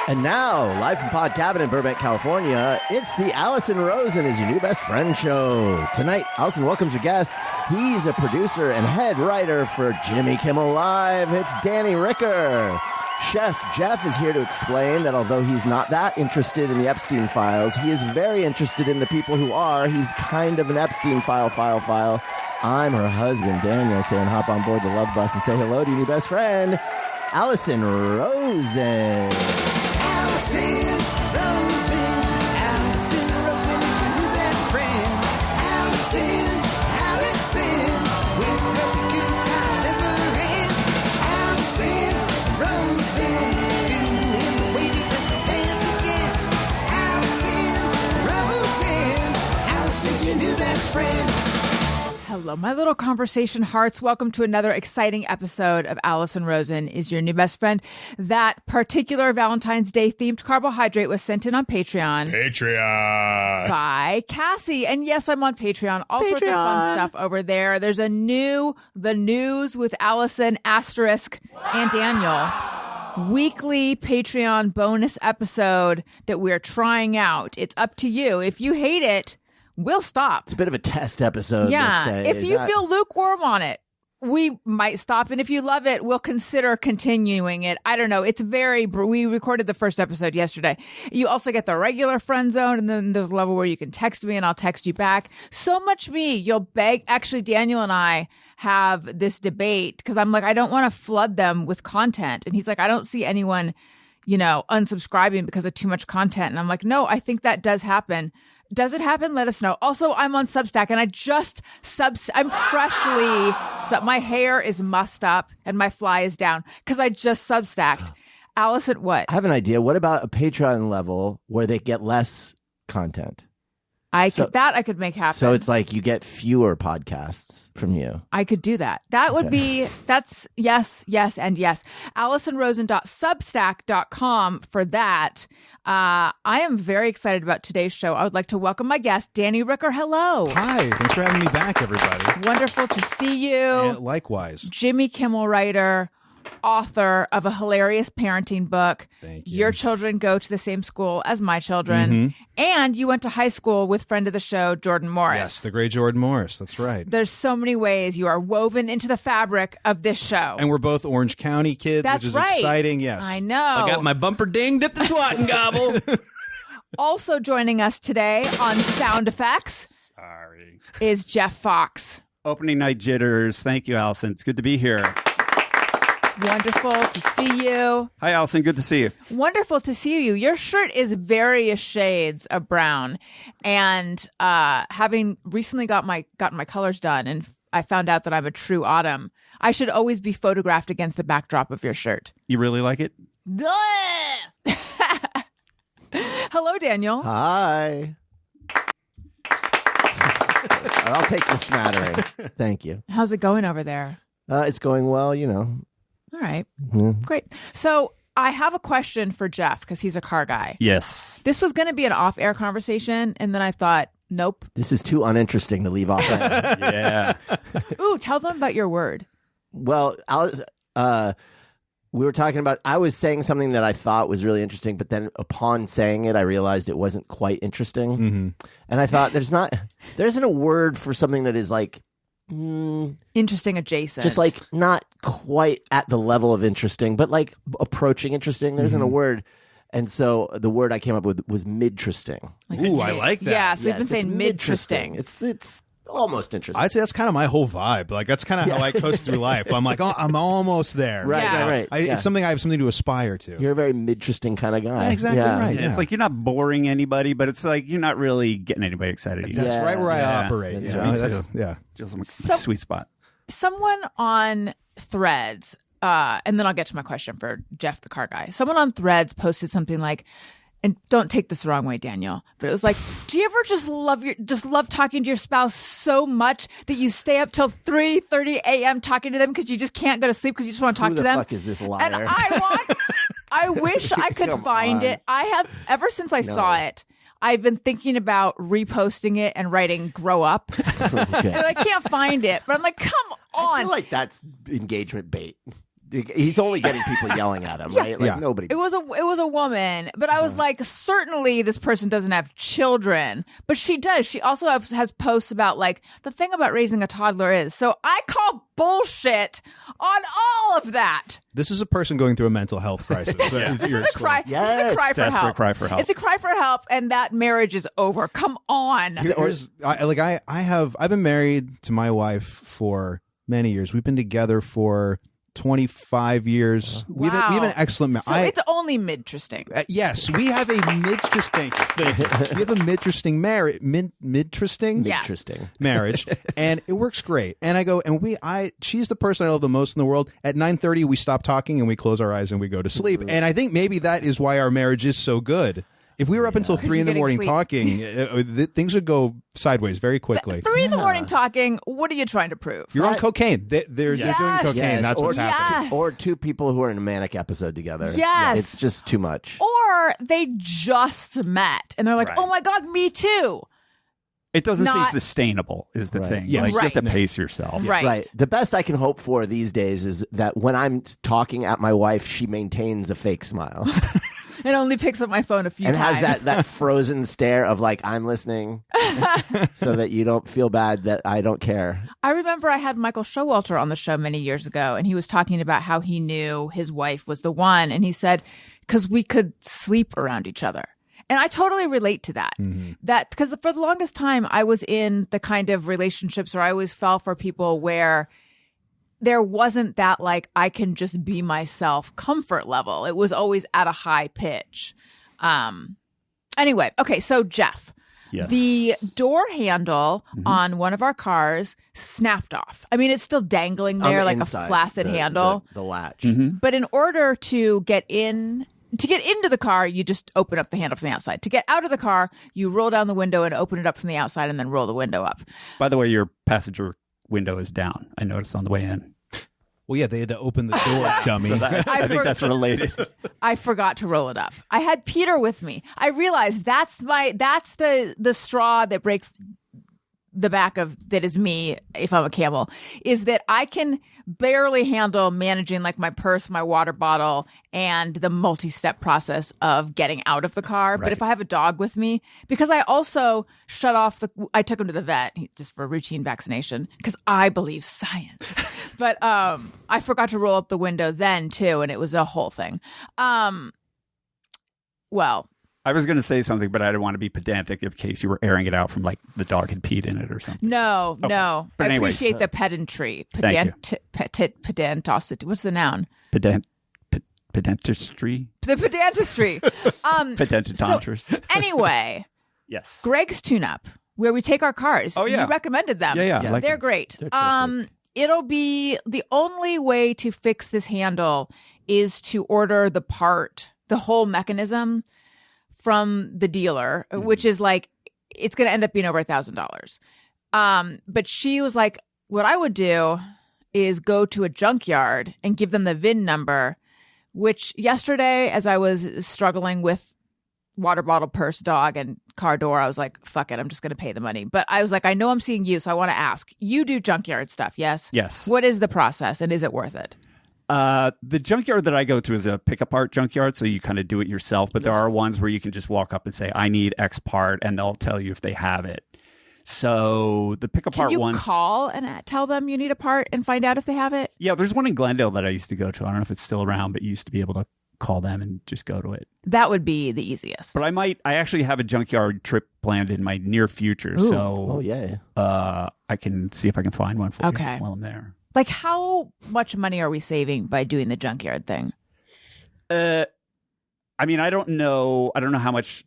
And now, live from Pod Cabin in Burbank, California, it's the Allison Rosen is Your New Best Friend show. Tonight, Allison welcomes her guest. He's a producer and head writer for Jimmy Kimmel Live. It's Danny Ricker. Chef Jeff is here to explain that although he's not that interested in the Epstein files, he is very interested in the people who are. He's kind of an Epstein file. I'm her husband, Daniel, saying hop on board the love bus and say hello to your new best friend, Allison Rosen. Allison Rosen is your new best friend. Allison, with her good times never end. Allison Rosen, doing the wavy pretzel dance again. Allison's your new best friend. Hello, my little conversation hearts. Welcome to another exciting episode of Allison Rosen is Your New Best Friend. That particular Valentine's Day themed carbohydrate was sent in on Patreon. By Cassie. And yes, I'm on Patreon. All sorts of fun stuff over there. There's the news with Allison, asterisk, and Daniel. Weekly Patreon bonus episode that we're trying out. It's up to you. If you hate it, we'll stop. It's a bit of a test episode. Yeah. Let's say. If you feel lukewarm on it, we might stop. And if you love it, we'll consider continuing it. I don't know. It's we recorded the first episode yesterday. You also get the regular friend zone. And then there's a level where you can text me and I'll text you back. So much me. You'll beg. Actually, Daniel and I have this debate because I'm like, I don't want to flood them with content. And he's like, I don't see anyone, unsubscribing because of too much content. And I'm like, no, I think that does happen. Does it happen? Let us know. Also, I'm on Substack and I'm freshly, my hair is mussed up and my fly is down because I just Substacked. Allison, what? I have an idea. What about a Patreon level where they get less content? I could make happen. So it's like you get fewer podcasts from you. I could do that. That would be, that's yes, and yes. AllisonRosen.substack.com for that. I am very excited about today's show. I would like to welcome my guest, Danny Ricker. Hello. Hi. Thanks for having me back, everybody. Wonderful to see you. And likewise. Jimmy Kimmel writer, author of a hilarious parenting book. Thank you. Your children go to the same school as my children. Mm-hmm. And you went to high school with friend of the show, Jordan Morris. Yes, the great Jordan Morris. That's right. There's so many ways you are woven into the fabric of this show. And we're both Orange County kids, That's which is right. exciting. Yes. I know. I got my bumper dinged at the swat and gobble. Also joining us today on Sound Effects Sorry. is Jeff Fox. Opening night jitters. Thank you, Allison. It's good to be here. Wonderful to see you. Hi, Allison. Good to see you. Wonderful to see you. Your shirt is various shades of brown. And having recently gotten my colors done, and I found out that I'm a true autumn, I should always be photographed against the backdrop of your shirt. You really like it? Hello, Daniel. Hi. I'll take the smattering. Thank you. How's it going over there? It's going well, All right. Mm-hmm. Great. So I have a question for Jeff because he's a car guy. Yes. This was going to be an off-air conversation, and then I thought, nope. This is too uninteresting to leave off. Yeah. Ooh, tell them about your word. Well, we were talking about, I was saying something that I thought was really interesting, but then upon saying it, I realized it wasn't quite interesting. Mm-hmm. And I thought there isn't a word for something that is like, Interesting adjacent. just like not quite at the level of interesting, but like approaching interesting. There isn't a word. And so the word I came up with was midteresting. Ooh, I like that. Yeah, so we've Yes, been it's saying midteresting. midteresting. It's almost interesting. I'd say that's kind of my whole vibe. Like, that's kind of how I coast through life. I'm like, oh, I'm almost there. Right, Yeah. right. It's something I have something to aspire to. You're a very midteresting kind of guy. Yeah, exactly right. It's like you're not boring anybody, but it's like you're not really getting anybody excited either. That's right where I Yeah. operate. That's you right. know? Me too. Just Just a sweet spot. Someone on Threads, and then I'll get to my question for Jeff, the car guy. Someone on Threads posted something like, and don't take this the wrong way, Daniel, but it was like, do you ever just love talking to your spouse so much that you stay up till 3:30 a.m. talking to them because you just can't go to sleep because you just want to talk Who to the them? fuck is this liar? And I wish I could Come find on. it. I have, ever since I saw it, I've been thinking about reposting it and writing "grow up." Okay. And I can't find it, but I'm like, come I on. feel like that's engagement bait. He's only getting people yelling at him, right? Like Yeah. nobody. It was a woman, but I was like, certainly this person doesn't have children, but she does. She also has posts about like the thing about raising a toddler is. So I call bullshit on all of that. This is a person going through a mental health crisis. So This you're is a cry. Yes. This is a cry for Desperate help. cry for help. It's a cry for help, and that marriage is over. Come on. I've been married to my wife for many years. We've been together for 25 years. We have an excellent marriage. So it's only midteresting. Yes, we have a midteresting. Thank you. We have a midteresting marriage. Midteresting. Yeah. Interesting. Marriage, and it works great. And I go, she's the person I love the most in the world. At 9:30, we stop talking and we close our eyes and we go to sleep. And I think maybe that is why our marriage is so good. If we were up until 3 in the morning sleep. talking, things would go sideways very quickly. 3 in the morning talking. What are you trying to prove? You're on cocaine. They're doing Yes. cocaine. Yes, That's what's happening. Yes. Or two people who are in a manic episode together. Yes. It's just too much. Or they just met and they're like, Right. oh my God, me too. It doesn't Not- seem sustainable is the Right. thing. Yes. Like, you have to Right. pace yourself. Right. Right. The best I can hope for these days is that when I'm talking at my wife, she maintains a fake smile It only picks up my phone a few and times. has that frozen stare of like, I'm listening so that you don't feel bad that I don't care. I remember I had Michael Showalter on the show many years ago, and he was talking about how he knew his wife was the one. And he said, because we could sleep around each other. And I totally relate to that. That because for the longest time, I was in the kind of relationships, or I always fell for people where there wasn't that like I can just be myself comfort level. It was always at a high pitch. Anyway, okay, so Jeff, Yes. the door handle on one of our cars snapped off. I mean, it's still dangling On there the like inside, a flaccid handle. The latch. But in order to get into the car, you just open up the handle from the outside. To get out of the car, you roll down the window and open it up from the outside and then roll the window up. By the way, your passenger window is down. I noticed on the way in. Well, yeah, they had to open the door, dummy. So that, I think that's related. I forgot to roll it up. I had Peter with me. I realized that's the straw that breaks the back of that is me if I'm a camel, is that I can barely handle managing like my purse, my water bottle, and the multi-step process of getting out of the car. But Right. if I have a dog with me, because I also shut off I took him to the vet just for routine vaccination because I believe science. But I forgot to roll up the window then too, and it was a whole thing. Well, I was going to say something, but I didn't want to be pedantic in case you were airing it out from like the dog had peed in it or something. no. But I anyway. appreciate the pedantry. Thank Pedantosity. What's the noun? Pedantistry? The pedantistry. Pedantodontrous. Anyway, Yes. Greg's Tune-Up, where we take our cars. Oh, yeah. You recommended them. Yeah, Yeah. I like They're them. great. They're terrific. It'll be the only way to fix this handle is to order the whole mechanism from the dealer, which is like, it's going to end up being over $1,000. But she was like, what I would do is go to a junkyard and give them the VIN number, which yesterday, as I was struggling with water bottle, purse, dog, and car door, I was like, fuck it, I'm just going to pay the money. But I was like, I know I'm seeing you, so I want to ask. You do junkyard stuff, yes? Yes. What is the process, and is it worth it? The junkyard that I go to is a pick-apart junkyard, so you kind of do it yourself. But there are ones where you can just walk up and say, I need X part, and they'll tell you if they have it. So the Can pick-apart you one... call and tell them you need a part and find out if they have it? Yeah, there's one in Glendale that I used to go to. I don't know if it's still around, but you used to be able to call them and just go to it. That would be the easiest. But I actually have a junkyard trip planned in my near future, Ooh. so Oh, yeah. I can see if I can find one for Okay. you while I'm there. Like, how much money are we saving by doing the junkyard thing? I mean, I don't know how much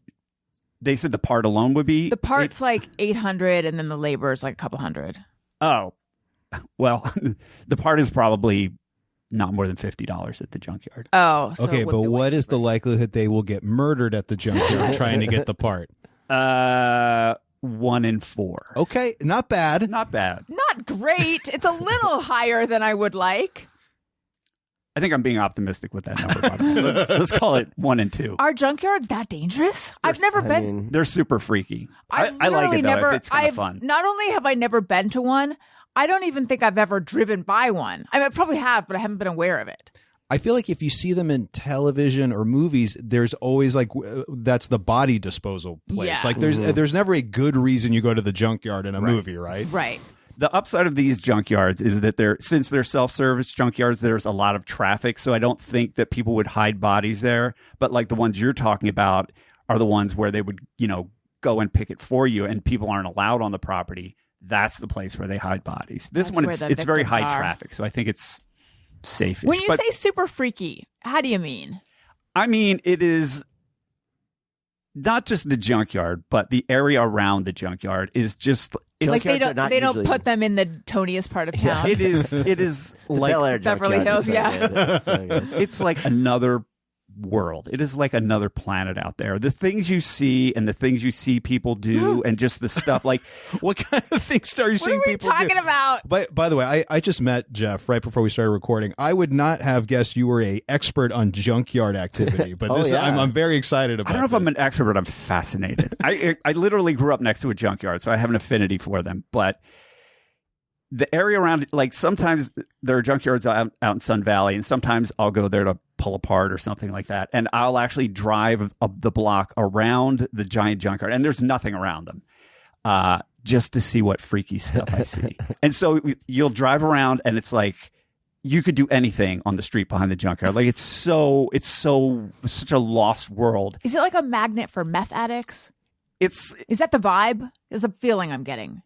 they said the part alone would be. The part's like $800, and then the labor is like a couple hundred. Oh, well, the part is probably not more than $50 at the junkyard. Oh, so Okay, it would but be way what is the cheaper. likelihood they will get murdered at the junkyard trying to get the part? 1 in 4. Okay, not bad. Not bad. Not great. It's a little higher than I would like. I think I'm being optimistic with that number. By the way. Let's call it 1 and 2. Are junkyards that dangerous? I've never been. mean, They're super freaky. I like literally it though. never. It's kind of fun. Not only have I never been to one, I don't even think I've ever driven by one. I mean, I probably have, but I haven't been aware of it. I feel like if you see them in television or movies, there's always like that's the body disposal place. Yeah. Like there's never a good reason you go to the junkyard in a movie, right? Right. The upside of these junkyards is that since they're self-service junkyards, there's a lot of traffic. So I don't think that people would hide bodies there. But like the ones you're talking about are the ones where they would, go and pick it for you, and people aren't allowed on the property. That's the place where they hide bodies. This That's one, where it's the very victims high are. traffic. So I think it's safe. When you say super freaky, how do you mean? I mean, it is not just the junkyard, but the area around the junkyard is just Like they Junkyards are don't not they don't usually- put them in the toniest part of town. it is like Bel Air Beverly junkyard Hills, is so yeah. good. It's so good. it's like another world. It is like another planet out there. The things you see and the things you see people do and just the stuff like What kind of things are you What seeing are we people talking do? about? By the way, I just met Jeff right before we started recording. I would not have guessed you were a expert on junkyard activity, but Oh, this yeah. I'm very excited about. I don't know if I'm this. an expert, but I'm fascinated. I literally grew up next to a junkyard, so I have an affinity for them. But the area around it, like sometimes there are junkyards out in Sun Valley, and sometimes I'll go there to pull apart or something like that. And I'll actually drive up the block around the giant junkyard, and there's nothing around them, just to see what freaky stuff I see. And so you'll drive around, and it's like you could do anything on the street behind the junkyard. Like it's such a lost world. Is it like a magnet for meth addicts? It's Is that the vibe? Is the feeling I'm getting?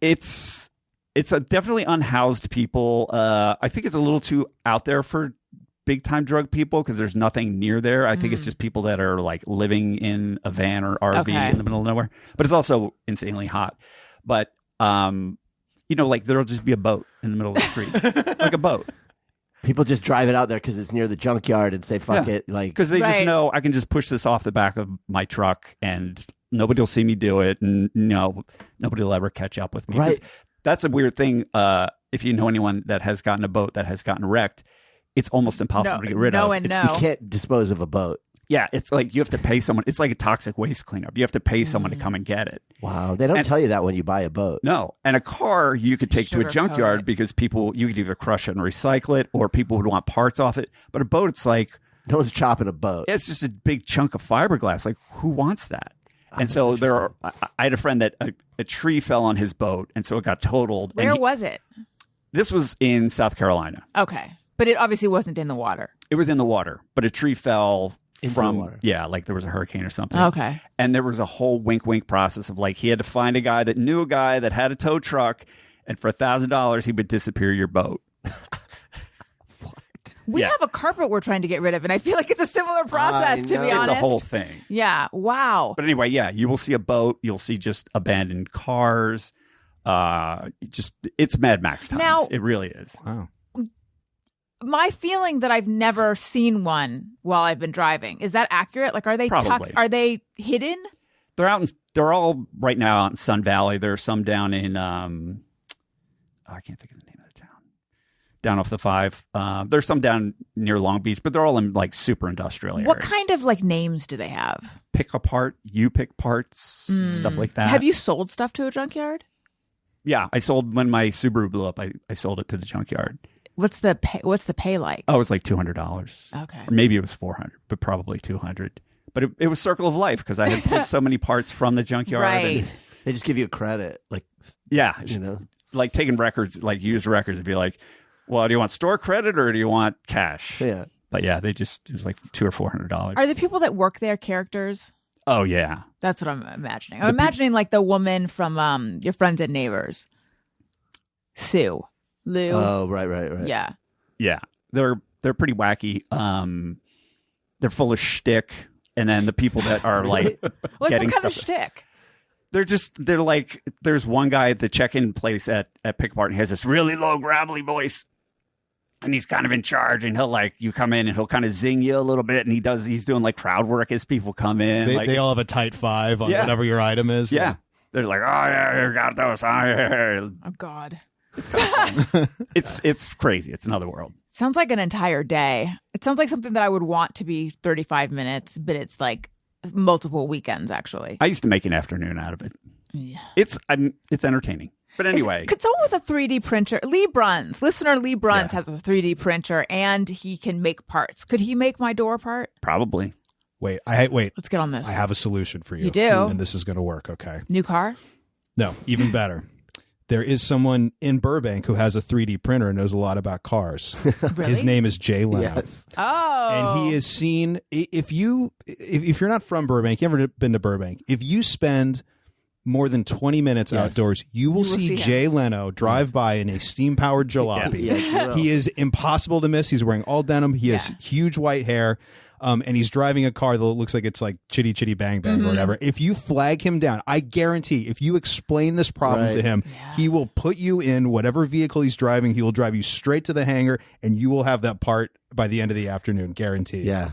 it's a definitely unhoused people. I think it's a little too out there for big time drug people because there's nothing near there. I think it's just people that are like living in a van or RV Okay. in the middle of nowhere. But it's also insanely hot. But like there'll just be a boat in the middle of the street, like a boat, People just drive it out there because it's near the junkyard and say, fuck Yeah. it. Like, because they just Right. know I can just push this off the back of my truck and nobody will see me do it, and nobody will ever catch up with me. 'Cause Right. That's a weird thing. If you know anyone that has gotten a boat that has gotten wrecked, it's almost impossible to get rid of. and It's- no. you can't dispose of a boat. Yeah, it's like you have to pay someone. It's like a toxic waste cleanup. You have to pay someone to come and get it. Wow. They don't And- tell you that when you buy a boat. No, and a car you could take to a Sugarcoat junkyard it. because you could either crush it and recycle it, or people would want parts off it. But a boat, it's like No one's chopping a boat. it's just a big chunk of fiberglass. Like who wants that? And so I had a friend that a tree fell on his boat, and so it got totaled. Where and was it? this was in South Carolina. Okay. But it obviously wasn't in the water. It was in the water, but a tree fell Into from the water. yeah, like there was a hurricane or something. Okay. And there was a whole wink process of like he had to find a guy that knew a guy that had a tow truck, and for $1,000 he would disappear your boat. We Yeah. have a carpet we're trying to get rid of, and I feel like it's a similar process, to know. be It's honest. It's a whole thing. Yeah. Wow. But anyway, yeah, you will see a boat. You'll see just abandoned cars. It's Mad Max times. Now- It really is. Wow. My feeling that I've never seen one while I've been driving, is that accurate? Like, are they Probably. tucked? Are they hidden? They're out. They're all right now out in Sun Valley. There are some down in. I can't think of the name of the town. Down off the 5. There's some down near Long Beach, but they're all in like super industrial areas. What kind of like names do they have? Pick apart? You pick parts, stuff like that. Have you sold stuff to a junkyard? Yeah, I sold when my Subaru blew up. I sold it to the junkyard. What's the pay like? Oh, it was like $200. Okay. Or maybe it was $400, but probably $200. But it was circle of life because I had pulled so many parts from the junkyard. Right. And, They just give you a credit. Like, yeah. you know. Like taking records, like used records, and be like, well, do you want store credit or do you want cash? Yeah. But yeah, it was like $200 or $400. Are the people that work there characters? Oh, yeah. That's what I'm imagining. I'm imagining like the woman from Your Friends and Neighbors. Lou. Oh, right. Yeah. Yeah. They're pretty wacky. They're full of shtick. And then the people that are like Like, getting what kind of stuff. shtick? They're like, there's one guy at the check-in place at Pick Apart, and he has this really low gravelly voice, and he's kind of in charge, and he'll like, you come in and he'll kind of zing you a little bit, and he's doing like crowd work as people come in. They all have a tight 5 on Yeah. whatever your item is. yeah. They're like, oh yeah, you got those. Oh, yeah. Oh God. It's crazy. It's another world. Sounds like an entire day. It sounds like something that I would want to be 35 minutes, but it's like multiple weekends, actually. I used to make an afternoon out of it. Yeah. It's entertaining. But anyway. Could someone with a 3D printer, listener Lee Bruns has a 3D printer and he can make parts. Could he make my door part? Probably. Wait. Let's get on this. I have a solution for you. You do? And this is going to work, okay? New car? No, even better. There is someone in Burbank who has a 3D printer and knows a lot about cars. Really? His name is Jay Leno. Yes. Oh. And he is seen, if you're not from Burbank, you ever been to Burbank, if you spend more than 20 minutes outdoors, you will see Jay Leno drive by in a steam-powered jalopy. Yes, you will. He is impossible to miss. He's wearing all denim. He has huge white hair. And he's driving a car that looks like it's like Chitty Chitty Bang Bang or whatever. If you flag him down, I guarantee if you explain this problem to him, he will put you in whatever vehicle he's driving. He will drive you straight to the hangar, and you will have that part by the end of the afternoon, guaranteed. Yeah.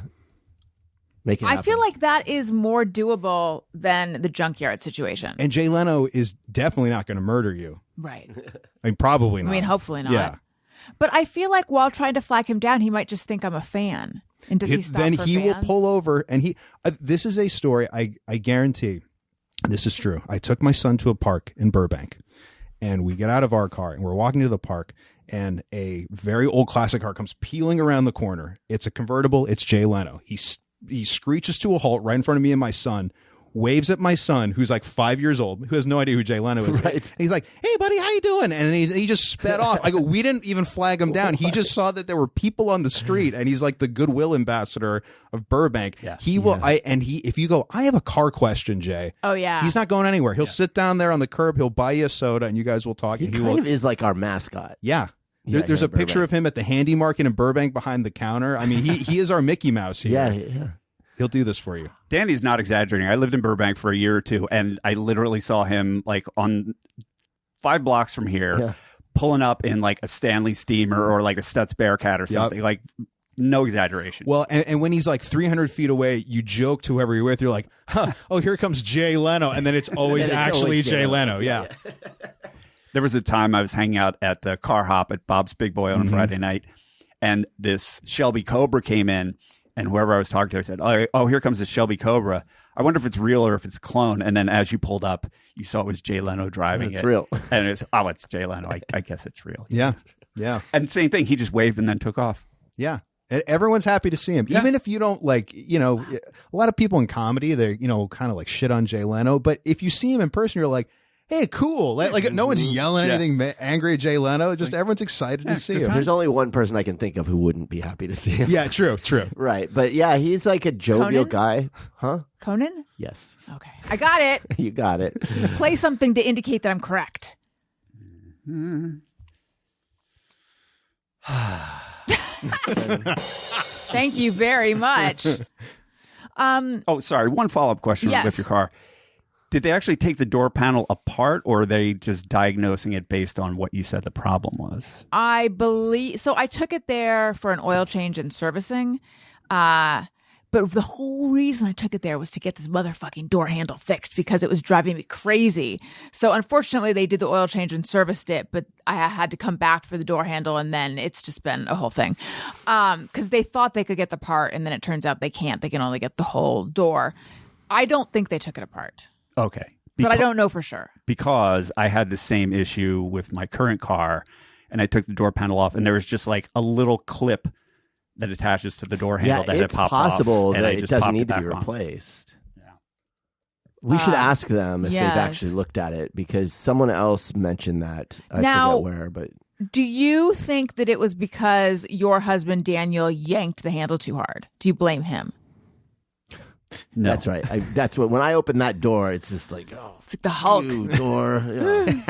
Make it I happen. feel like that is more doable than the junkyard situation. And Jay Leno is definitely not going to murder you. Right. I mean, probably not. I mean, hopefully not. Yeah. But I feel like while trying to flag him down, he might just think I'm a fan. And does he stop Then for he will fans? pull over, and he. This is a story I guarantee. This is true. I took my son to a park in Burbank, and we get out of our car, and we're walking to the park, and a very old classic car comes peeling around the corner. It's a convertible. It's Jay Leno. He screeches to a halt right in front of me and my son, waves at my son, who's like 5 years old, who has no idea who Jay Leno is. Right. And he's like, "Hey, buddy, how you doing?" And he just sped off. I go, "We didn't even flag him down. He just saw that there were people on the street, and he's like the goodwill ambassador of Burbank." Yeah. He will. If you go, "I have a car question, Jay." Oh, yeah. He's not going anywhere. He'll sit down there on the curb. He'll buy you a soda, and you guys will talk. He and kind of is like our mascot. Yeah. Yeah, There's yeah, a picture Burbank. of him at the handy market in Burbank behind the counter. I mean, he is our Mickey Mouse here. Yeah. He'll do this for you. Danny's not exaggerating. I lived in Burbank for a year or two, and I literally saw him like on 5 blocks from here, pulling up in like a Stanley steamer or like a Stutz Bearcat or something. Like, no exaggeration. Well, and when he's like 300 feet away, you joke to whoever you're with. You're like, "Oh, here comes Jay Leno," and then it's always It's actually always Jay Jay Leno. Yeah. There was a time I was hanging out at the car hop at Bob's Big Boy on a Friday night, and this Shelby Cobra came in, and whoever I was talking to, I said, oh, here comes this Shelby Cobra. I wonder if it's real or if it's a clone. And then as you pulled up, you saw it was Jay Leno driving It's it. real. And it's Jay Leno. I guess it's real. Yeah. Yeah. And same thing. He just waved and then took off. Yeah. And everyone's happy to see him. Even if you don't like, a lot of people in comedy, they kind of like shit on Jay Leno. But if you see him in person, you're like, "Hey, cool." Like no one's yelling anything angry at Jay Leno. Just everyone's excited to see him. There's only one person I can think of who wouldn't be happy to see him. Yeah, true. Right. But yeah, he's like a jovial Conan? guy. Huh? Conan? Yes. Okay. I got it. You got it. Play something to indicate that I'm correct. Thank you very much. Oh, sorry. One follow-up question Yes. with your car. Did they actually take the door panel apart, or are they just diagnosing it based on what you said the problem was? I believe so. I took it there for an oil change and servicing. But the whole reason I took it there was to get this motherfucking door handle fixed because it was driving me crazy. So unfortunately, they did the oil change and serviced it, but I had to come back for the door handle, and then it's just been a whole thing. Because they thought they could get the part, and then it turns out they can't. They can only get the whole door. I don't think they took it apart, Okay. but I don't know for sure. Because I had the same issue with my current car, and I took the door panel off, and there was just like a little clip that attaches to the door handle that had it's popped possible off, and that I it just doesn't popped need it to be back on. replaced. We should ask them if yes. they've actually looked at it, because someone else mentioned that. I Now- forget where, but Do you think that it was because your husband, Daniel, yanked the handle too hard? Do you blame him? No. that's right. That's what, when I open that door, it's just like, oh, It's like the Hulk. ew, door. Yeah.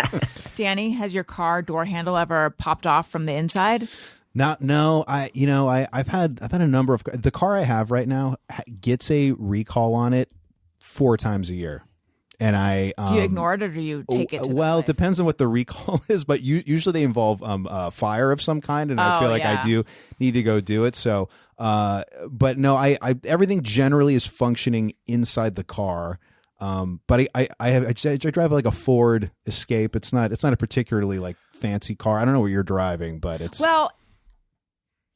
Danny, has your car door handle ever popped off from the inside? No, I've had a number of the car I have right now gets a recall on it 4 times a year, and I Do you ignore it or do you take it to the well, it place? depends on what the recall is, but usually they involve fire of some kind, and I Oh, feel like yeah. I do need to go do it. So, but no, I everything generally is functioning inside the car. But I drive like a Ford Escape. It's not a particularly like fancy car. I don't know what you're driving, but it's Well,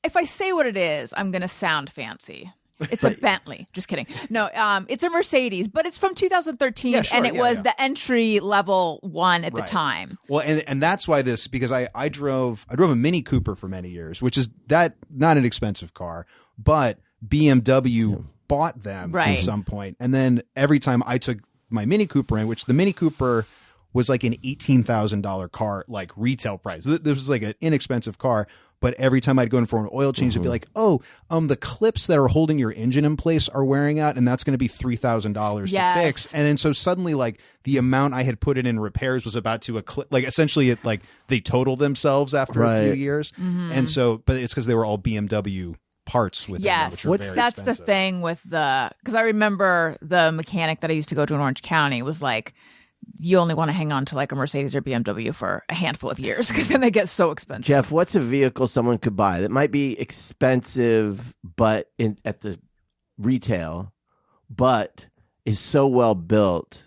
if I say what it is, I'm going to sound fancy. It's a Bentley. Just kidding. No, it's a Mercedes, but it's from 2013, Yeah, sure, and it was the entry level one at the time. Well, and that's why because I drove a Mini Cooper for many years, which is not an expensive car, but BMW bought them at some point, and then every time I took my Mini Cooper in, which the Mini Cooper was like an $18,000 car, like retail price. This was like an inexpensive car. But every time I'd go in for an oil change, it'd be like, the clips that are holding your engine in place are wearing out, and that's going to be $3,000 to fix. And then so suddenly, like, the amount I had put in repairs was about to essentially they total themselves after a few years. And so, but it's because they were all BMW parts with yes. Which That's expensive. The thing with because I remember the mechanic that I used to go to in Orange County was like, you only want to hang on to like a Mercedes or BMW for a handful of years because then they get so expensive. Jeff, what's a vehicle someone could buy that might be expensive but at the retail, but is so well built,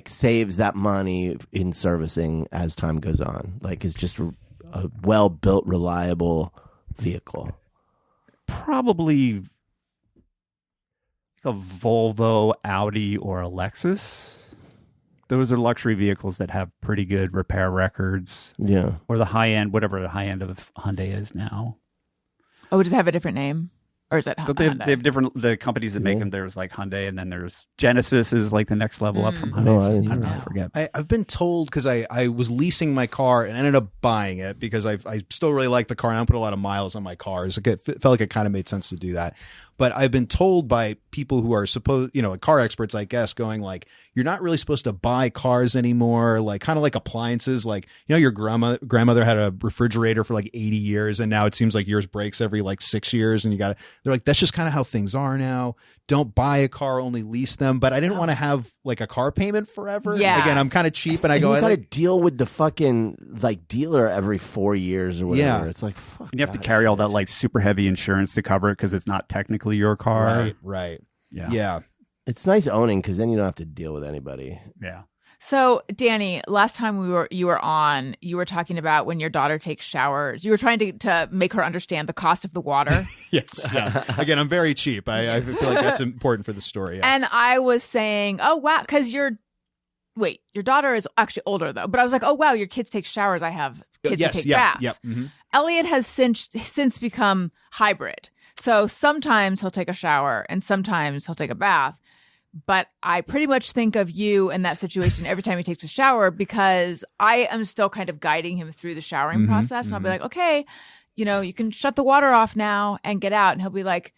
saves that money in servicing as time goes on? Like, it's just a well built, reliable vehicle. Probably a Volvo, Audi, or a Lexus. Those are luxury vehicles that have pretty good repair records. Yeah. Or the high end, whatever the high end of Hyundai is now. Oh, does it have a different name? Or is it Hyundai? They have different, the companies that make them, there's like Hyundai, and then there's Genesis is like the next level up from Hyundai. I don't know, I forget. I've been told, because I was leasing my car and ended up buying it because I still really like the car and I don't put a lot of miles on my cars. It felt like it kind of made sense to do that. But I've been told by people who are car experts, I guess, going like, you're not really supposed to buy cars anymore, like kind of like appliances. Like, your grandmother had a refrigerator for like 80 years and now it seems like yours breaks every like 6 years and they're like, that's just kind of how things are now. Don't buy a car, only lease them. But I didn't want to have like a car payment forever. Yeah. Again, I'm kind of cheap and I go, you got to deal with the fucking like dealer every 4 years or whatever. Yeah. It's like, fuck. And you have to carry all that like super heavy insurance to cover it because it's not technically your car. Right. Yeah. It's nice owning because then you don't have to deal with anybody. Yeah. So, Danny, last time you were on, you were talking about when your daughter takes showers. You were trying to make her understand the cost of the water. Yes. Yeah. Again, I'm very cheap. I feel like that's important for the story. Yeah. And I was saying, oh, wow, because your daughter is actually older, though. But I was like, oh, wow, your kids take showers. I have kids who take baths. Yep. Mm-hmm. Elliot has since become hybrid. So sometimes he'll take a shower and sometimes he'll take a bath. But I pretty much think of you in that situation every time he takes a shower because I am still kind of guiding him through the showering process. And I'll be like, okay, you can shut the water off now and get out. And he'll be like,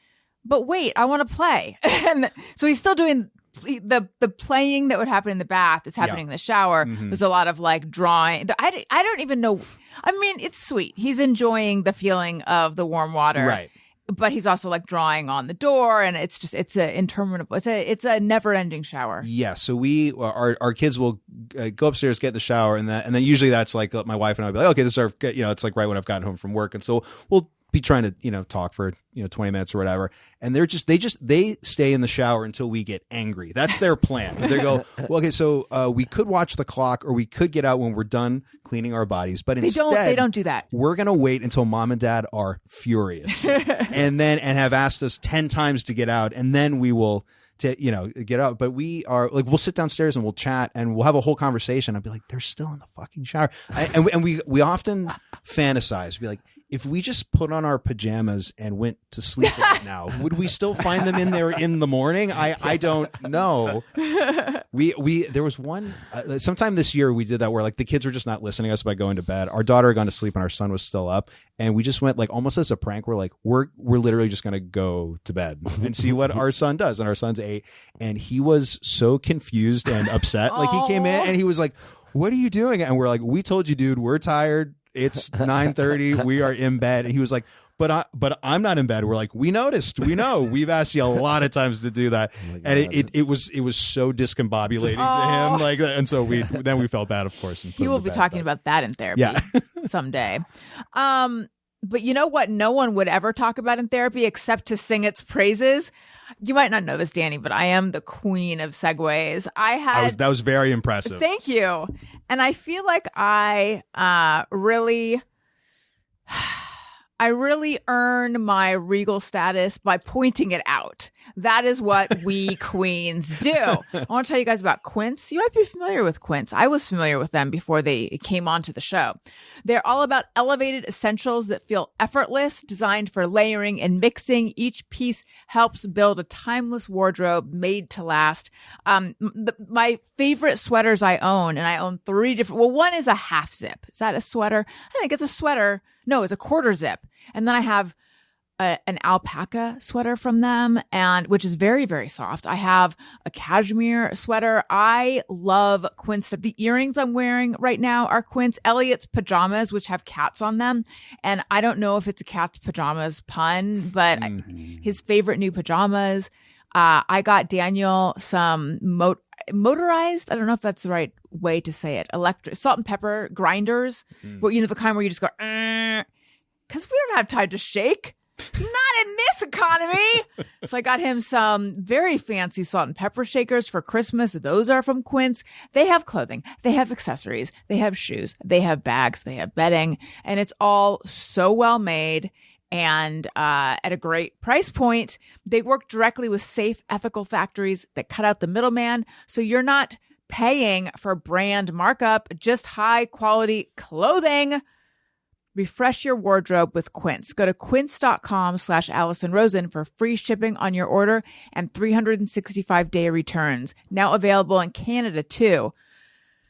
but wait, I want to play. And so he's still doing the playing that would happen in the bath. It's happening in the shower. There's a lot of like drawing. I don't even know. I mean, it's sweet. He's enjoying the feeling of the warm water. Right. But he's also like drawing on the door, and it's a interminable. It's a never ending shower. Yeah. So our kids will go upstairs, get in the shower, and then usually that's like my wife and I will be like, okay, this is our, it's like right when I've gotten home from work, and so we'll be trying to talk for 20 minutes or whatever, and they stay in the shower until we get angry. That's their plan. They go, well, okay, so we could watch the clock, or we could get out when we're done cleaning our bodies, but instead they don't do that. We're gonna wait until mom and dad are furious, and have asked us 10 times to get out, and then we will get out. But we are like, we'll sit downstairs and we'll chat and we'll have a whole conversation. I'll be like, they're still in the fucking shower, and we often fantasize, be like, if we just put on our pajamas and went to sleep right now, would we still find them in there in the morning? I don't know. There was one sometime this year we did that where like the kids were just not listening to us by going to bed. Our daughter had gone to sleep and our son was still up, and we just went like almost as a prank. We're like, we're literally just gonna go to bed and see what our son does. And our son's 8, and he was so confused and upset. Like he came in and he was like, "What are you doing?" And we're like, "We told you, dude. We're tired. It's 9:30. We are in bed." And he was like, but I'm not in bed. We're like, we noticed. We know. We've asked you a lot of times to do that. And it was so discombobulating to him. Like, and so we felt bad, of course. He will be talking about that in therapy someday. But you know what no one would ever talk about in therapy except to sing its praises? You might not know this, Danny, but I am the queen of segues. That was very impressive. Thank you. And I feel like I really I really earn my regal status by pointing it out. That is what we queens do. I want to tell you guys about Quince. You might be familiar with Quince. I was familiar with them before they came onto the show. They're all about elevated essentials that feel effortless, designed for layering and mixing. Each piece helps build a timeless wardrobe made to last. My favorite sweaters I own, and I own 3 different. Well, one is a half zip. Is that a sweater? I think it's a sweater. No, it's a quarter zip. And then I have an alpaca sweater from them, and which is very, very soft. I have a cashmere sweater. I love Quince stuff. The earrings I'm wearing right now are Quince. Elliot's pajamas, which have cats on them. And I don't know if it's a cat's pajamas pun, but his favorite new pajamas. I got Daniel some motorized, I don't know if that's the right way to say it, electric salt and pepper grinders, but the kind where you just go, because we don't have time to shake. Not in this economy. So I got him some very fancy salt and pepper shakers for Christmas. Those are from Quince. They have clothing. They have accessories. They have shoes. They have bags. They have bedding. And it's all so well made and at a great price point. They work directly with safe, ethical factories that cut out the middleman. So you're not paying for brand markup, just high quality clothing. Refresh your wardrobe with Quince. Go to quince.com/Allison Rosen for free shipping on your order and 365-day returns. Now available in Canada too.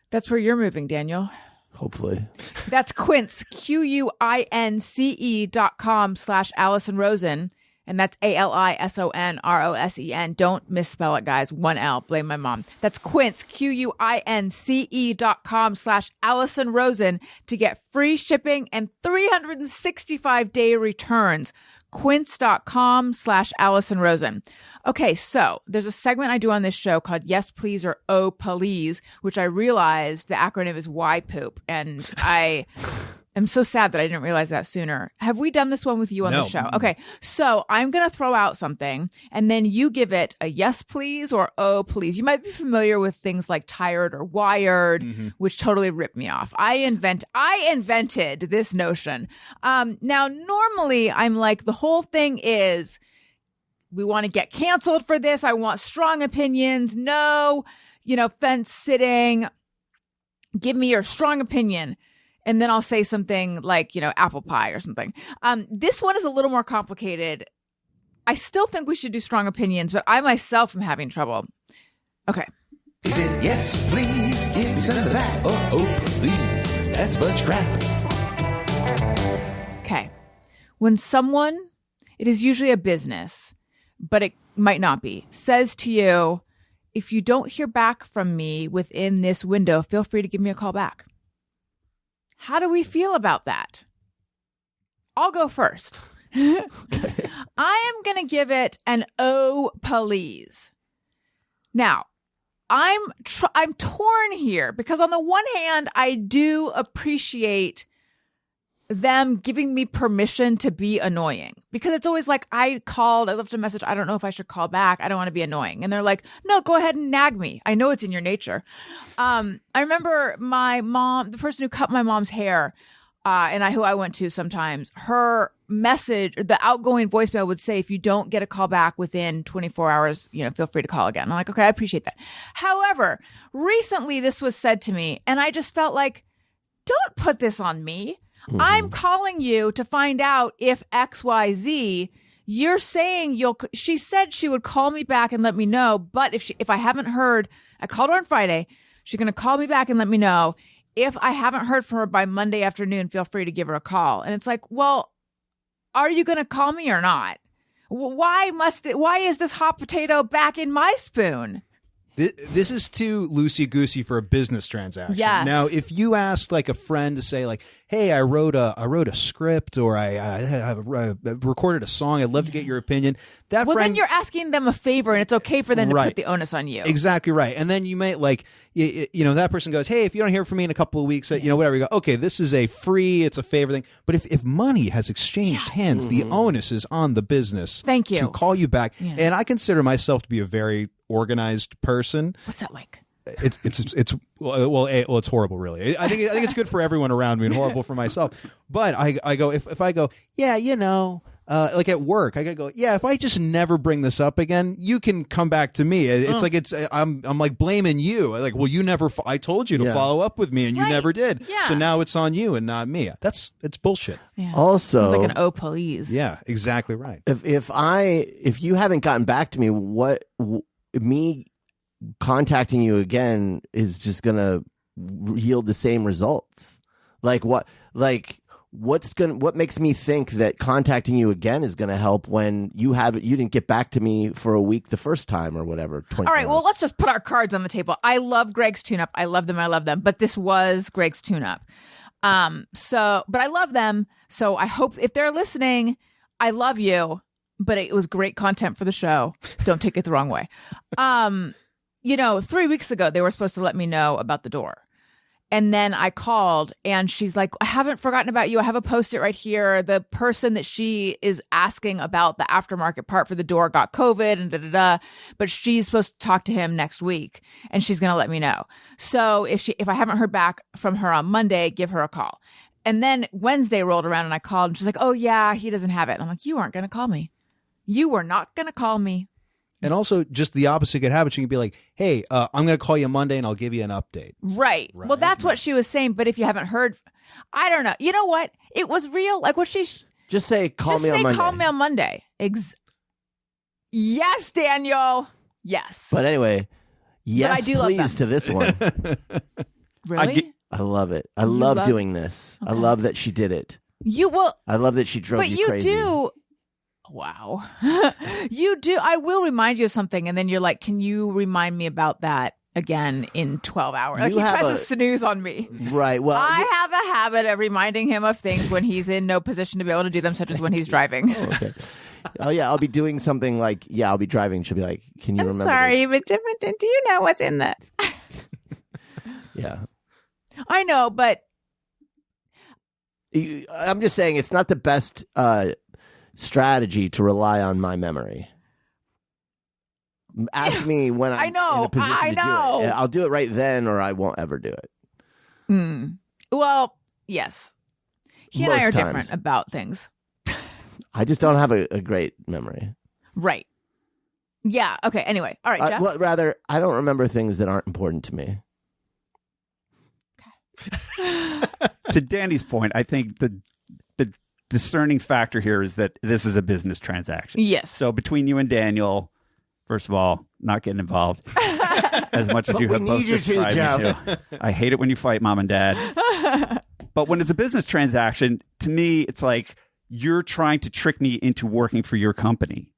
That's where you're moving, Daniel. Hopefully. That's Quince, QUINCE.com/Allison Rosen. And that's ALISONROSEN. Don't misspell it, guys. 1 L. Blame my mom. That's Quince, QUINCE.com/Allison Rosen to get free shipping and 365-day returns. Quince.com/Allison Rosen. Okay, so there's a segment I do on this show called Yes Please or Oh Please, which I realized the acronym is Y Poop. And I'm so sad that I didn't realize that sooner. Have we done this one with you on the show? Okay, so I'm going to throw out something, and then you give it a yes, please, or oh, please. You might be familiar with things like tired or wired, which totally ripped me off. I invented this notion. Now, normally, I'm like, the whole thing is, we want to get canceled for this. I want strong opinions. No, fence sitting. Give me your strong opinion. And then I'll say something like, apple pie or something. This one is a little more complicated. I still think we should do strong opinions, but I myself am having trouble. Okay. He said, yes, please, give me some of that. Oh, please, that's much crap. Okay. When someone, it is usually a business, but it might not be, says to you, if you don't hear back from me within this window, feel free to give me a call back. How do we feel about that? I'll go first. I am going to give it an oh, please. Now, I'm torn here because on the one hand, I do appreciate them giving me permission to be annoying, because it's always like, I left a message. I don't know if I should call back. I don't want to be annoying. And they're like, no, go ahead and nag me. I know it's in your nature. I remember my mom, the person who cut my mom's hair, who I went to sometimes, her message, the outgoing voicemail would say, if you don't get a call back within 24 hours, feel free to call again. I'm like, okay, I appreciate that. However, recently this was said to me and I just felt like, don't put this on me. I'm calling you to find out if XYZ. You're saying she said she would call me back and let me know, but if I haven't heard, I called her on Friday, she's going to call me back and let me know. If I haven't heard from her by Monday afternoon, feel free to give her a call. And it's like, well, are you going to call me or not? Why is this hot potato back in my spoon? This is too loosey-goosey for a business transaction. Yes. Now, if you asked like a friend to say like, hey, I wrote a script, or I recorded a song, I'd love to get your opinion. That well, friend, then you're asking them a favor, and it's okay for them to Right. put the onus on you. Exactly right. And then you might that person goes, hey, if you don't hear from me in a couple of weeks, whatever, you go, okay, this is it's a favor thing. But if money has exchanged hands, the onus is on the business. Thank you. To call you back. Yeah. And I consider myself to be a very organized person. What's that like? it's it's horrible, really. I think it's good for everyone around me and horrible for myself. But I go if I go, yeah, like at work, I gotta go, yeah, if I just never bring this up again, you can come back to me. It's like I'm like blaming you. Like, well, you never. I told you to follow up with me, and you never did. Yeah. So now it's on you and not me. It's bullshit. Yeah. Also, it's like an puhleeze. Yeah, exactly right. If you haven't gotten back to me, me contacting you again is just gonna yield the same results. What makes me think that contacting you again is going to help when you didn't get back to me for a week the first time or whatever? All right, well, let's just put our cards on the table. I love Greg's tune-up. I love them. But this was Greg's tune-up. But I love them. So I hope if they're listening, I love you. But it was great content for the show. Don't take it the wrong way. 3 weeks ago, they were supposed to let me know about the door. And then I called and she's like, I haven't forgotten about you. I have a Post-it right here. The person that she is asking about the aftermarket part for the door got COVID and but she's supposed to talk to him next week and she's going to let me know. So if I haven't heard back from her on Monday, give her a call. And then Wednesday rolled around and I called and she's like, oh yeah, he doesn't have it. And I'm like, you aren't going to call me. You were not going to call me. And also, just the opposite could happen. She can be like, hey, I'm going to call you Monday and I'll give you an update. Right. Well, that's what she was saying. But if you haven't heard, I don't know. You know what? It was real. Like what she's... Just say, call me on Monday. Call me on Monday. Yes, Daniel. Yes. But anyway, yes, but I do please love to this one. Really? I love it. I love doing this. Okay. I love that she did it. I love that she drove you crazy. But you do... Wow. You do. I will remind you of something. And then you're like, can you remind me about that again in 12 hours? Like he tries to snooze on me. Right. Well, I have a habit of reminding him of things when he's in no position to be able to do them, such as when he's driving. Oh, okay. Oh, yeah. I'll be doing something like, I'll be driving. She'll be like, can you remember? Sorry, but do you know what's in this? Yeah. I know, but. I'm just saying it's not the best strategy to rely on my memory. Ask me when I'm in a position to do it. I'll do it right then or I won't ever do it. Well, yes. He and I are different about things. I just don't have a great memory. Right. Yeah. Okay. Anyway. All right, Jeff. Well, rather, I don't remember things that aren't important to me. Okay. To Danny's point, I think the discerning factor here is that this is a business transaction. Yes. So between you and Daniel, first of all, not getting involved as much as you have both described me to. I hate it when you fight mom and dad. But when it's a business transaction, to me, it's like you're trying to trick me into working for your company.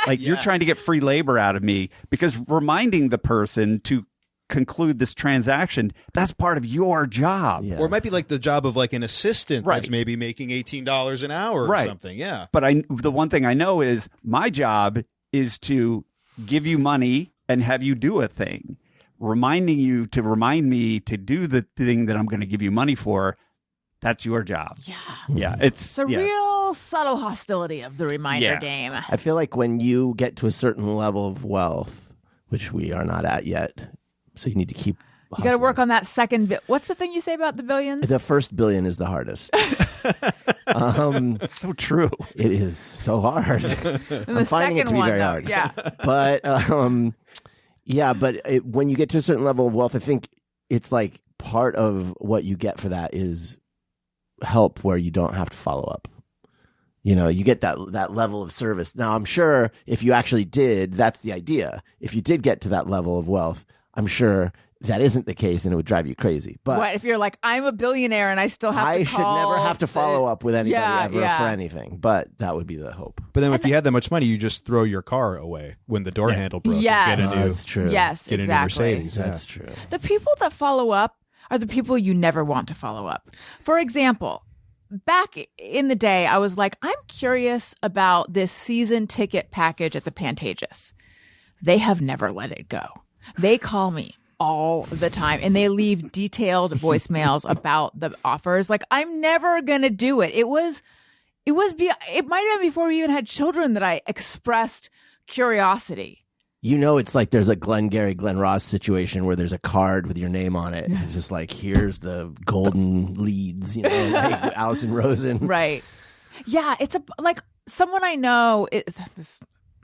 Like you're trying to get free labor out of me because reminding the person to conclude this transaction, that's part of your job. Yeah. Or it might be like the job of like an assistant that's maybe making $18 an hour or something. Yeah. But the one thing I know is my job is to give you money and have you do a thing. Reminding you to remind me to do the thing that I'm going to give you money for, that's your job. Yeah. Yeah. It's a real subtle hostility of the reminder game. I feel like when you get to a certain level of wealth, which we are not at yet, so you need to keep hustling. You got to work on that second what's the thing you say about the billions? The first billion is the hardest. It's so true. It is so hard. I'm finding it to be very hard. Yeah. But when you get to a certain level of wealth, I think it's like part of what you get for that is help where you don't have to follow up. You get that level of service. Now, I'm sure if you actually did, that's the idea. If you did get to that level of wealth, I'm sure that isn't the case and it would drive you crazy. But what if you're like, I'm a billionaire and I still have to should never have to follow up with anybody ever for anything. But that would be the hope. But then if you had that much money, you just throw your car away when the door handle broke. Yes. And get a new, that's true. Yes, get exactly. a new Mercedes. That's true. The people that follow up are the people you never want to follow up. For example, back in the day, I was like, I'm curious about this season ticket package at the Pantages. They have never let it go. They call me all the time and they leave detailed voicemails about the offers. Like, I'm never going to do it. It might have been before we even had children that I expressed curiosity. You know, it's like there's a Glengarry Glen Ross situation where there's a card with your name on it. It's just like, here's the golden leads, like Allison Rosen. Right. Yeah, it's like someone I know, I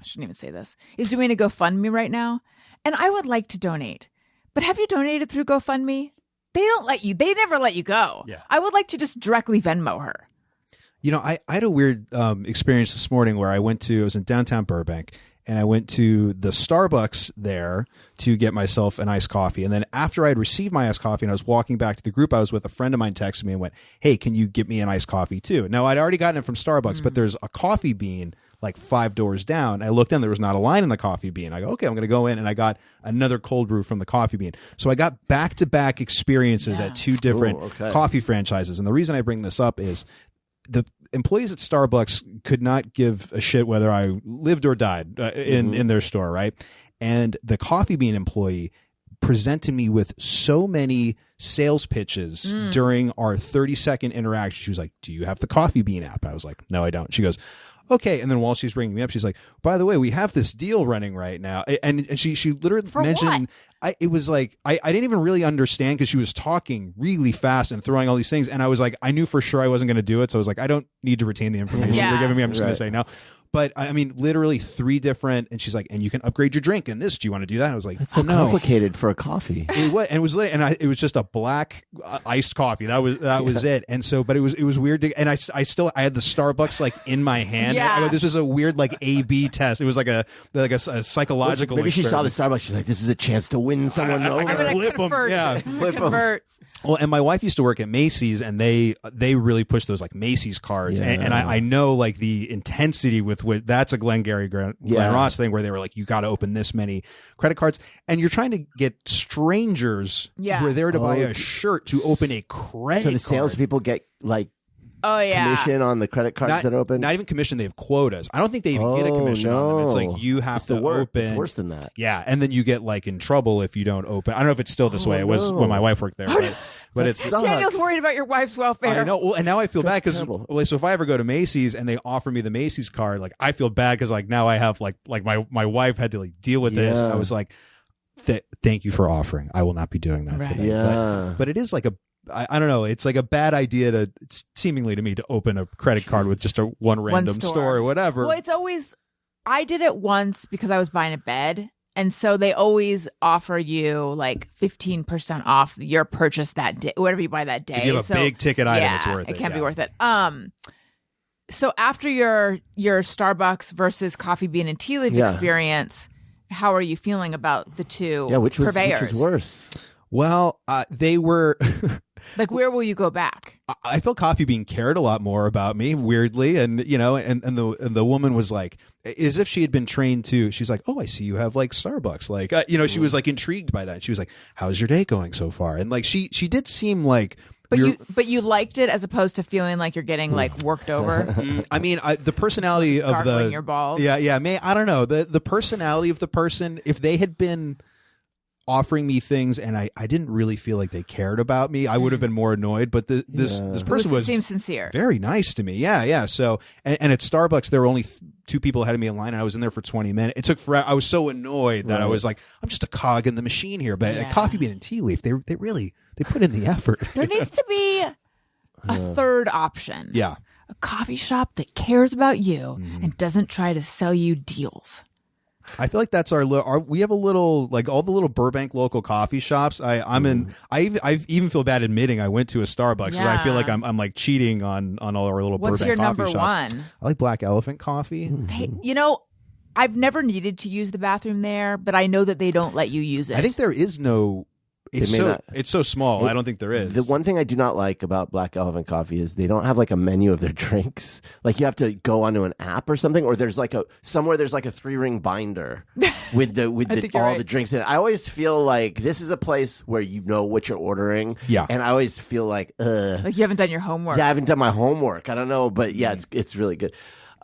shouldn't even say this, is doing a GoFundMe right now. And I would like to donate. But have you donated through GoFundMe? They don't let you. They never let you go. Yeah. I would like to just directly Venmo her. I had a weird experience this morning where I was in downtown Burbank, and I went to the Starbucks there to get myself an iced coffee. And then after I had received my iced coffee and I was walking back to the group I was with, a friend of mine texted me and went, hey, can you get me an iced coffee too? Now, I'd already gotten it from Starbucks, but there's a coffee bean like 5 doors down. I looked in, there was not a line in the coffee bean. I go, okay, I'm going to go in, and I got another cold brew from the coffee bean. So I got back-to-back experiences at 2 different coffee franchises. And the reason I bring this up is the employees at Starbucks could not give a shit whether I lived or died in their store, right? And the coffee bean employee presented me with so many sales pitches during our 30-second interaction. She was like, do you have the coffee bean app? I was like, no, I don't. She goes, okay. And then while she's bringing me up, she's like, by the way, we have this deal running right now. And she literally mentioned, it was like, I didn't even really understand because she was talking really fast and throwing all these things. And I was like, I knew for sure I wasn't going to do it. So I was like, I don't need to retain the information you're giving me. I'm just going to say no. But I mean, literally 3 different, and she's like, and you can upgrade your drink in this. Do you want to do that? I was like, that's so complicated for a coffee. It was just a black iced coffee. That was it. And so, but it was weird. And I had the Starbucks like in my hand. Yeah. I go, this is a weird like A/B test. It was like a psychological. Maybe she saw the Starbucks. She's like, this is a chance to win someone over. I'm going to Flip 'em. convert. Yeah. Flip 'em. Convert. Well, and my wife used to work at Macy's, and they really push those like Macy's cards, and I know like the intensity with which that's a Glengarry Glen Ross thing where they were like, you got to open this many credit cards, and you're trying to get strangers who are there to buy a shirt to open a credit. So the card. salespeople get like commission on the credit cards that open. Not even commission; they have quotas. I don't think they even get a commission on them. It's like you have to open. It's worse than that. Yeah, and then you get like in trouble if you don't open. I don't know if it's still this way. It was when my wife worked there, but it's Daniel's worried about your wife's welfare. I know. Well, and now I feel bad because so if I ever go to Macy's and they offer me the Macy's card, like I feel bad because like now I have like my wife had to like deal with this, and I was like, thank you for offering. I will not be doing that today. Yeah, but it is like I don't know. It's like a bad idea seemingly to me to open a credit card with just one random store or whatever. Well, it's always. I did it once because I was buying a bed. And so they always offer you like 15% off your purchase that day, whatever you buy that day. If you have a big ticket item, it's worth it. It can't be worth it. So after your Starbucks versus coffee bean and tea leaf experience, how are you feeling about the two purveyors? Which was worse? Well, they were. Like, where will you go back? I felt Coffee Bean cared a lot more about me, weirdly, and and the woman was like, as if she had been trained to. She's like, oh, I see you have like Starbucks, like she was like intrigued by that. She was like, how's your day going so far? And like she did seem like. But you liked it as opposed to feeling like you're getting like worked over. I mean, the personality of gargling your balls. Yeah. I don't know the personality of the person. If they had been offering me things and I didn't really feel like they cared about me, I would have been more annoyed. But this person seemed sincere, very nice to me. Yeah. So and at Starbucks there were only 2 people ahead of me in line, and I was in there for 20 minutes. It took forever. I was so annoyed that I was like, I'm just a cog in the machine here. But at Coffee Bean and Tea Leaf, they really put in the effort. There needs to be a third option. Yeah, a coffee shop that cares about you and doesn't try to sell you deals. I feel like that's we have a little, like all the little Burbank local coffee shops. I even feel bad admitting I went to a Starbucks. So I feel like I'm like cheating on all our little What's Burbank your coffee number shops. one? I like Black Elephant coffee. I've never needed to use the bathroom there, but I know that they don't let you use it. I think there is no. It's so small. I don't think there is. The one thing I do not like about Black Elephant Coffee is they don't have like a menu of their drinks. Like you have to go onto an app or something, or there's like somewhere there's like a 3-ring binder with the drinks in it. I always feel like this is a place where you know what you're ordering. Yeah. And I always feel like you haven't done your homework. Yeah, I haven't done my homework. I don't know, but yeah, it's really good.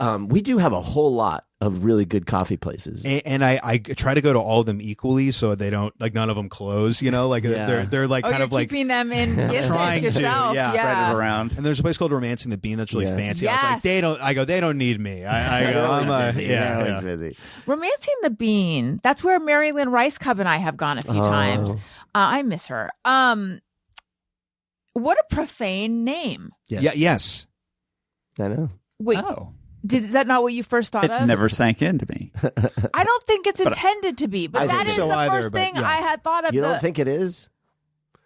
We do have a whole lot of really good coffee places. And I try to go to all of them equally so they don't, like, none of them close, you know, like they're like Oh, kind you're of like, keeping them in business Trying to, yourself. yeah. Spread it around. and there's a place called Romancing the Bean that's really Yeah. fancy. I was like, Yes. they don't need me. I They're go, always I'm busy. They're always yeah. busy. Romancing the Bean. That's where Mary Lynn Rice Cub and I have gone a few times. I miss her. What a profane name. Yes. I know. Wait, Oh, is that not what you first thought it of? never sank into me. I don't think it's intended to be, but I that think is so the either, first but thing yeah. I had thought of. You don't think it is?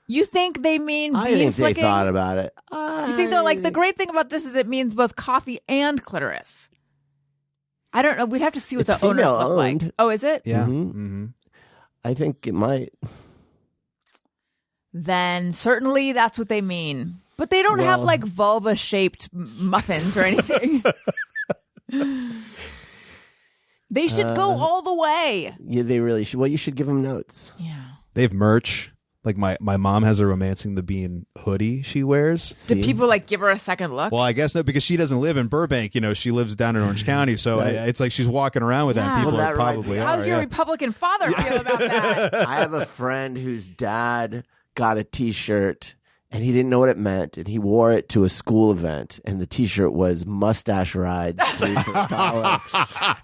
You think they mean I bean think they flicking? thought about it. You think they're like, the great thing about this is it means both coffee and clitoris. I don't know. We'd have to see what It's the owners look female-owned. like. Oh, is it? Yeah. Mhm. Mm-hmm. I think it might. Then certainly that's what they mean. But they don't have Well- like vulva-shaped muffins or anything. They should go all the way. Yeah, they really should. Well, you should give them notes. Yeah. They have merch. Like my mom has a Romancing the Bean hoodie she wears. Do See? people like give her a second look? Well, I guess not, because she doesn't live in Burbank. You know, she lives down in Orange County, so Right. it's like she's walking around with that. Yeah. And people Well, that reminds probably me. are. How's your yeah. Republican father feel about that? I have a friend whose dad got a T-shirt and he didn't know what it meant, and he wore it to a school event, and the T-shirt was "Mustache Rides Through for College."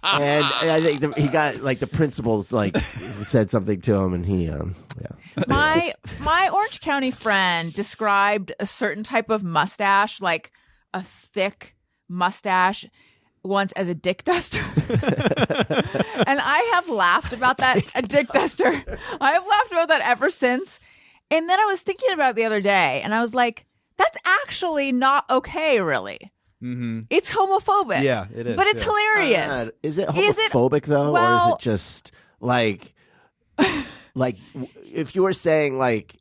And I think he got like the principals like said something to him, and he yeah. My Orange County friend described a certain type of mustache, like a thick mustache, once as a dick duster. And I have laughed about that, a dick duster. I have laughed about that ever since. And then I was thinking about it the other day, and I was like, that's actually not okay, really. Mm-hmm. It's homophobic. Yeah, it is, But it's yeah. hilarious. Is it Is it- homophobic though, or is well- it just like if you were saying like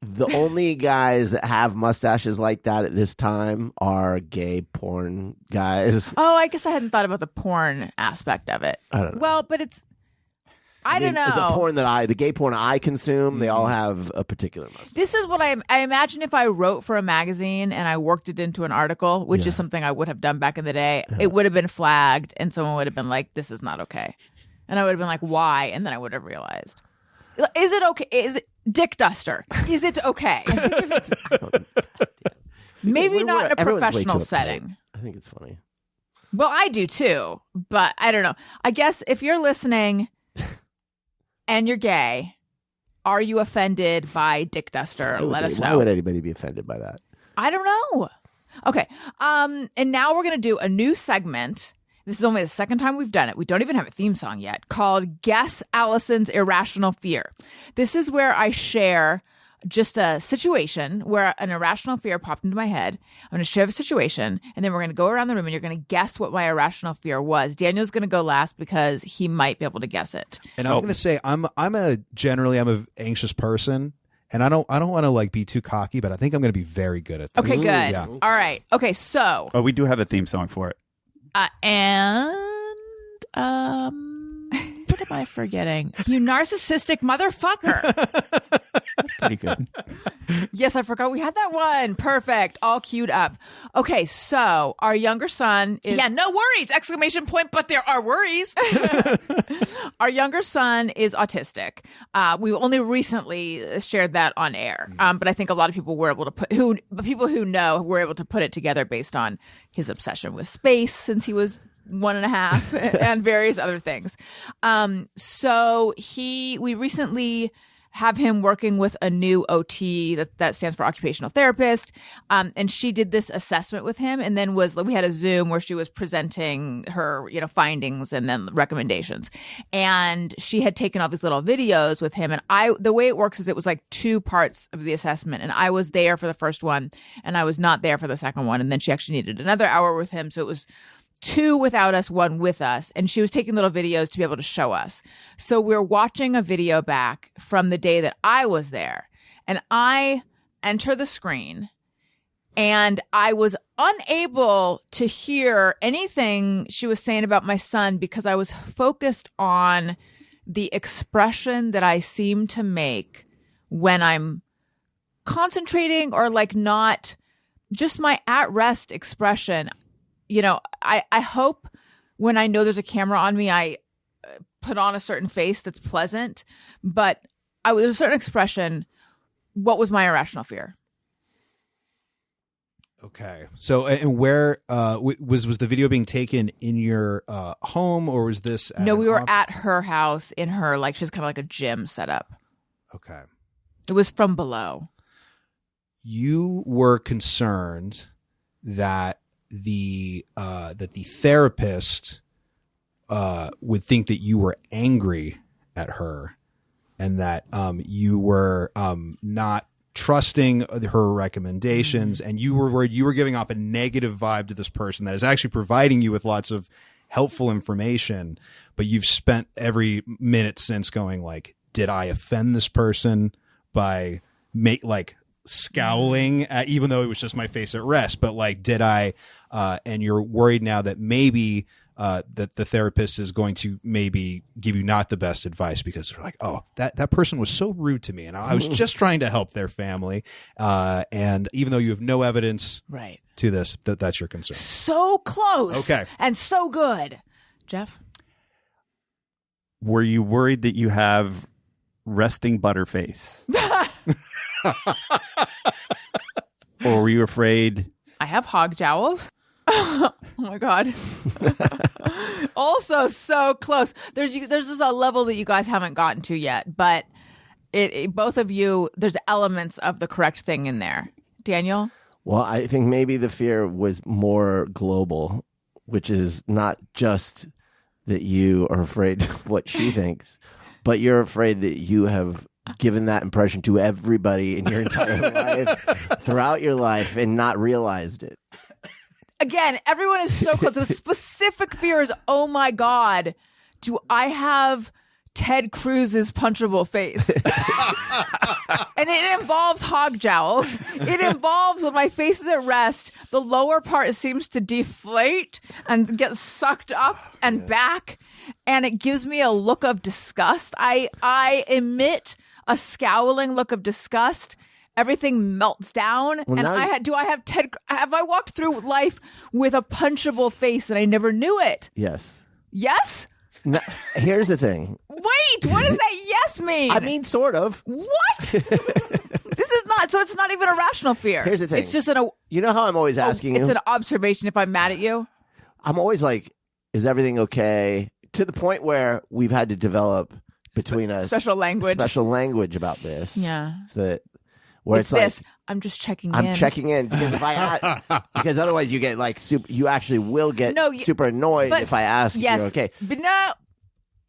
the only guys that have mustaches like that at this time are gay porn guys? Oh, I guess I hadn't thought about the porn aspect of it. I don't know. Well, but it's, I don't mean, know. the gay porn I consume, they all have a particular mustache. This is what I imagine if I wrote for a magazine and I worked it into an article, which is something I would have done back in the day. It would have been flagged, and someone would have been like, "This is not okay," and I would have been like, "Why?" And then I would have realized, is it okay? Is it dick duster? Is it okay? Maybe not in a Everyone's way professional too uptight. setting. I think it's funny. Well, I do too, but I don't know. I guess if you're listening and you're gay, are you offended by dick duster? Let us Why know. would anybody be offended by that? I don't know. Okay. And now we're going to do a new segment. This is only the second time we've done it. We don't even have a theme song yet, called Guess Allison's Irrational Fear. This is where I share just a situation where an irrational fear popped into my head. I'm going to share the situation, and then we're going to go around the room, and you're going to guess what my irrational fear was. Daniel's going to go last because he might be able to guess it. And I'm going to say I'm a anxious person, and I don't want to like be too cocky, but I think I'm going to be very good at this. Okay, good. Yeah. All right. Okay, so Oh, we do have a theme song for it. what am I forgetting? You narcissistic motherfucker. Pretty good. Yes, I forgot we had that one. Perfect. All queued up. Okay, so our younger son is... Yeah, no worries! Exclamation point, but there are worries. Our younger son is autistic. We only recently shared that on air, but I think a lot of people were able to people who know were able to put it together based on his obsession with space since he was 1.5 and various other things. So we recently have him working with a new OT that stands for occupational therapist. And she did this assessment with him, and then we had a Zoom where she was presenting her, findings and then recommendations. And she had taken all these little videos with him. And the way it works is it was like 2 parts of the assessment. And I was there for the first one and I was not there for the second one. And then she actually needed another hour with him. So it was 2 without us, 1 with us. And she was taking little videos to be able to show us. So we're watching a video back from the day that I was there. And I enter the screen and I was unable to hear anything she was saying about my son because I was focused on the expression that I seem to make when I'm concentrating or like not just my at rest expression. I hope when I know there's a camera on me, I put on a certain face that's pleasant, but there's a certain expression. What was my irrational fear? Okay. So, and where was the video being taken in your home, or was this? No, we were at her house in her, like, she's kind of like a gym setup. Okay. It was from below. You were concerned that the therapist would think that you were angry at her, and that you were not trusting her recommendations, and you were worried you were giving off a negative vibe to this person that is actually providing you with lots of helpful information, but you've spent every minute since going like, did I offend this person by scowling at, even though it was just my face at rest, but like, did I and you're worried now that maybe that the therapist is going to maybe give you not the best advice, because they're like, oh, that person was so rude to me, and I was just trying to help their family. And even though you have no evidence to this, that's your concern. So close. Okay. And so good. Jeff? Were you worried that you have resting butterface? Or were you afraid? I have hog jowls. Oh my God. Also so close. There's just a level that you guys haven't gotten to yet, but it both of you, there's elements of the correct thing in there. Daniel? Well, I think maybe the fear was more global, which is not just that you are afraid of what she thinks, but you're afraid that you have given that impression to everybody in your entire life, throughout your life, and not realized it. Again, everyone is so close. The specific fear is, oh my God, do I have Ted Cruz's punchable face? And it involves hog jowls. It involves when my face is at rest, the lower part seems to deflate and get sucked up and back, and it gives me a look of disgust. I emit a scowling look of disgust. Everything melts down, well, and have I walked through life with a punchable face and I never knew it? Yes. Yes? No, here's the thing. Wait, what does that yes mean? I mean, sort of. What? This is not, so it's not even a rational fear. Here's the thing. It's just you know how I'm always asking you? It's an observation if I'm mad at you. I'm always like, is everything okay? To the point where we've had to develop between us special language about this. Yeah. So that where it's like, this. I'm just checking in. I'm checking in because if because otherwise you get like you actually will get super annoyed if I ask if you're okay. But no.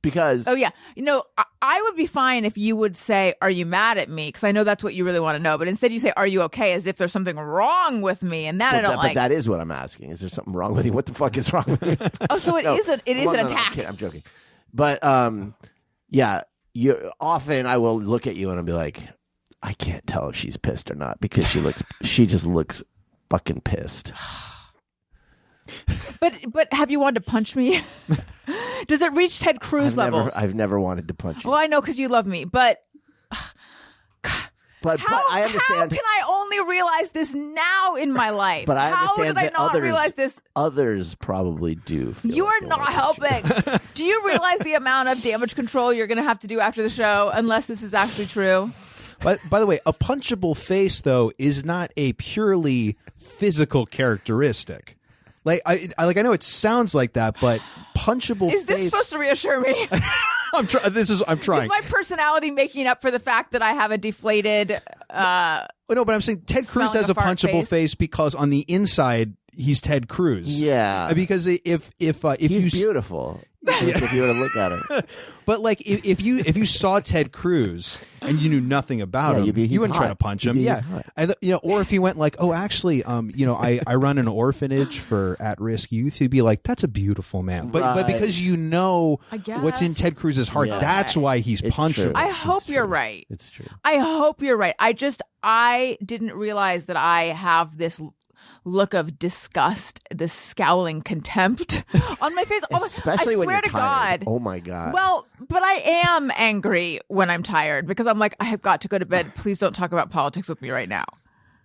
Because I would be fine if you would say, are you mad at me? Because I know that's what you really want to know. But instead you say, are you okay? As if there's something wrong with me. And that I don't like. But that is what I'm asking. Is there something wrong with you? What the fuck is wrong with you? Oh, so it is an attack. I'm joking. But often I will look at you and I'll be like, I can't tell if she's pissed or not because she just looks fucking pissed. But have you wanted to punch me? Does it reach Ted Cruz levels? I've never wanted to punch you. Well, I know because you love me, but I understand. How can I only realize this now in my life? But I understand how did I not realize this? Others probably do. You are not helping. Do you realize the amount of damage control you're going to have to do after the show, unless this is actually true? But by the way, a punchable face, though, is not a purely physical characteristic. Like I know it sounds like that, but punchable is this supposed to reassure me? I'm trying. Is my personality making up for the fact that I have a deflated? No, but I'm saying Ted Cruz has a punchable face because on the inside he's Ted Cruz. Yeah, because if he's beautiful. If you were to look at her. But like if you saw Ted Cruz and you knew nothing about him, you wouldn't try to punch him. Yeah. And or if he went like, oh, actually, I run an orphanage for at-risk youth, he'd be like, that's a beautiful man. But because you know what's in Ted Cruz's heart, that's why he's punchable. I hope you're right. It's true. I hope you're right. I didn't realize that I have this look of disgust, this scowling contempt on my face. Especially when you're tired. Oh my God. Well, but I am angry when I'm tired because I'm like, I have got to go to bed. Please don't talk about politics with me right now.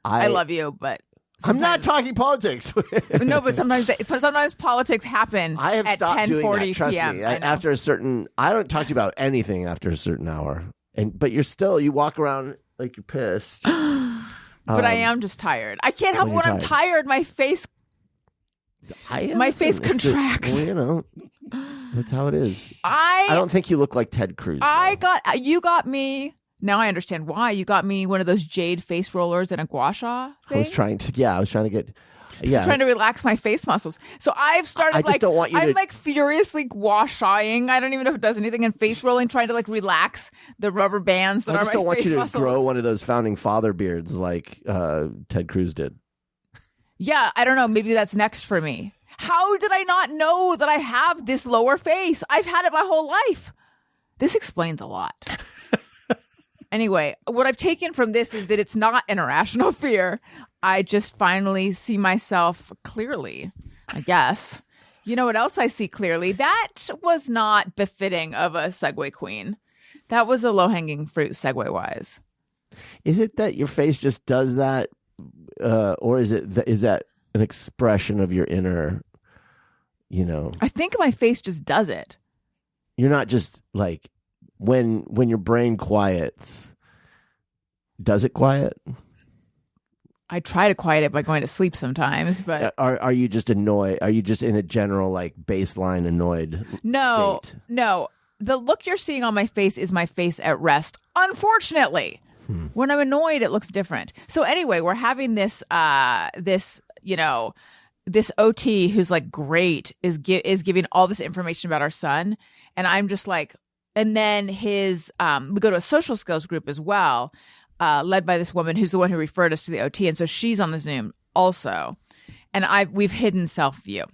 I love you, but I'm not talking politics. No, but sometimes politics happen I have at stopped doing 10:40 that. Trust p.m. me. I know. After a certain, I don't talk to you about anything after a certain hour. But you walk around like you're pissed. But I am just tired. I can't help when when you're I'm tired. tired. My face It's contracts. That's how it is. I don't think you look like Ted Cruz. You got me. Now I understand why. You got me one of those jade face rollers and a gua sha thing. I was trying to get. Yeah, trying to relax my face muscles. So I've started. I just don't want you I'm to- like furiously gua shaing. I don't even know if it does anything. And face rolling, trying to like relax the rubber bands that I are just my don't want face you to muscles. grow one of those founding father beards like Ted Cruz did. Yeah, I don't know. Maybe that's next for me. How did I not know that I have this lower face? I've had it my whole life. This explains a lot. Anyway, what I've taken from this is that it's not an irrational fear. I just finally see myself clearly, I guess. You know what else I see clearly? That was not befitting of a segue queen. That was a low-hanging fruit segue-wise. Is it that your face just does that, or is that an expression of your inner? I think my face just does it. You're not just like when your brain quiets. Does it quiet? I try to quiet it by going to sleep sometimes, but Are you just annoyed? Are you just in a general like baseline annoyed? no. The look you're seeing on my face is my face at rest. Unfortunately, when I'm annoyed, it looks different. So anyway, we're having this OT who's like great is giving all this information about our son, and I'm just like, and then his we go to a social skills group as well, led by this woman who's the one who referred us to the OT, and so she's on the Zoom also, and we've hidden self view.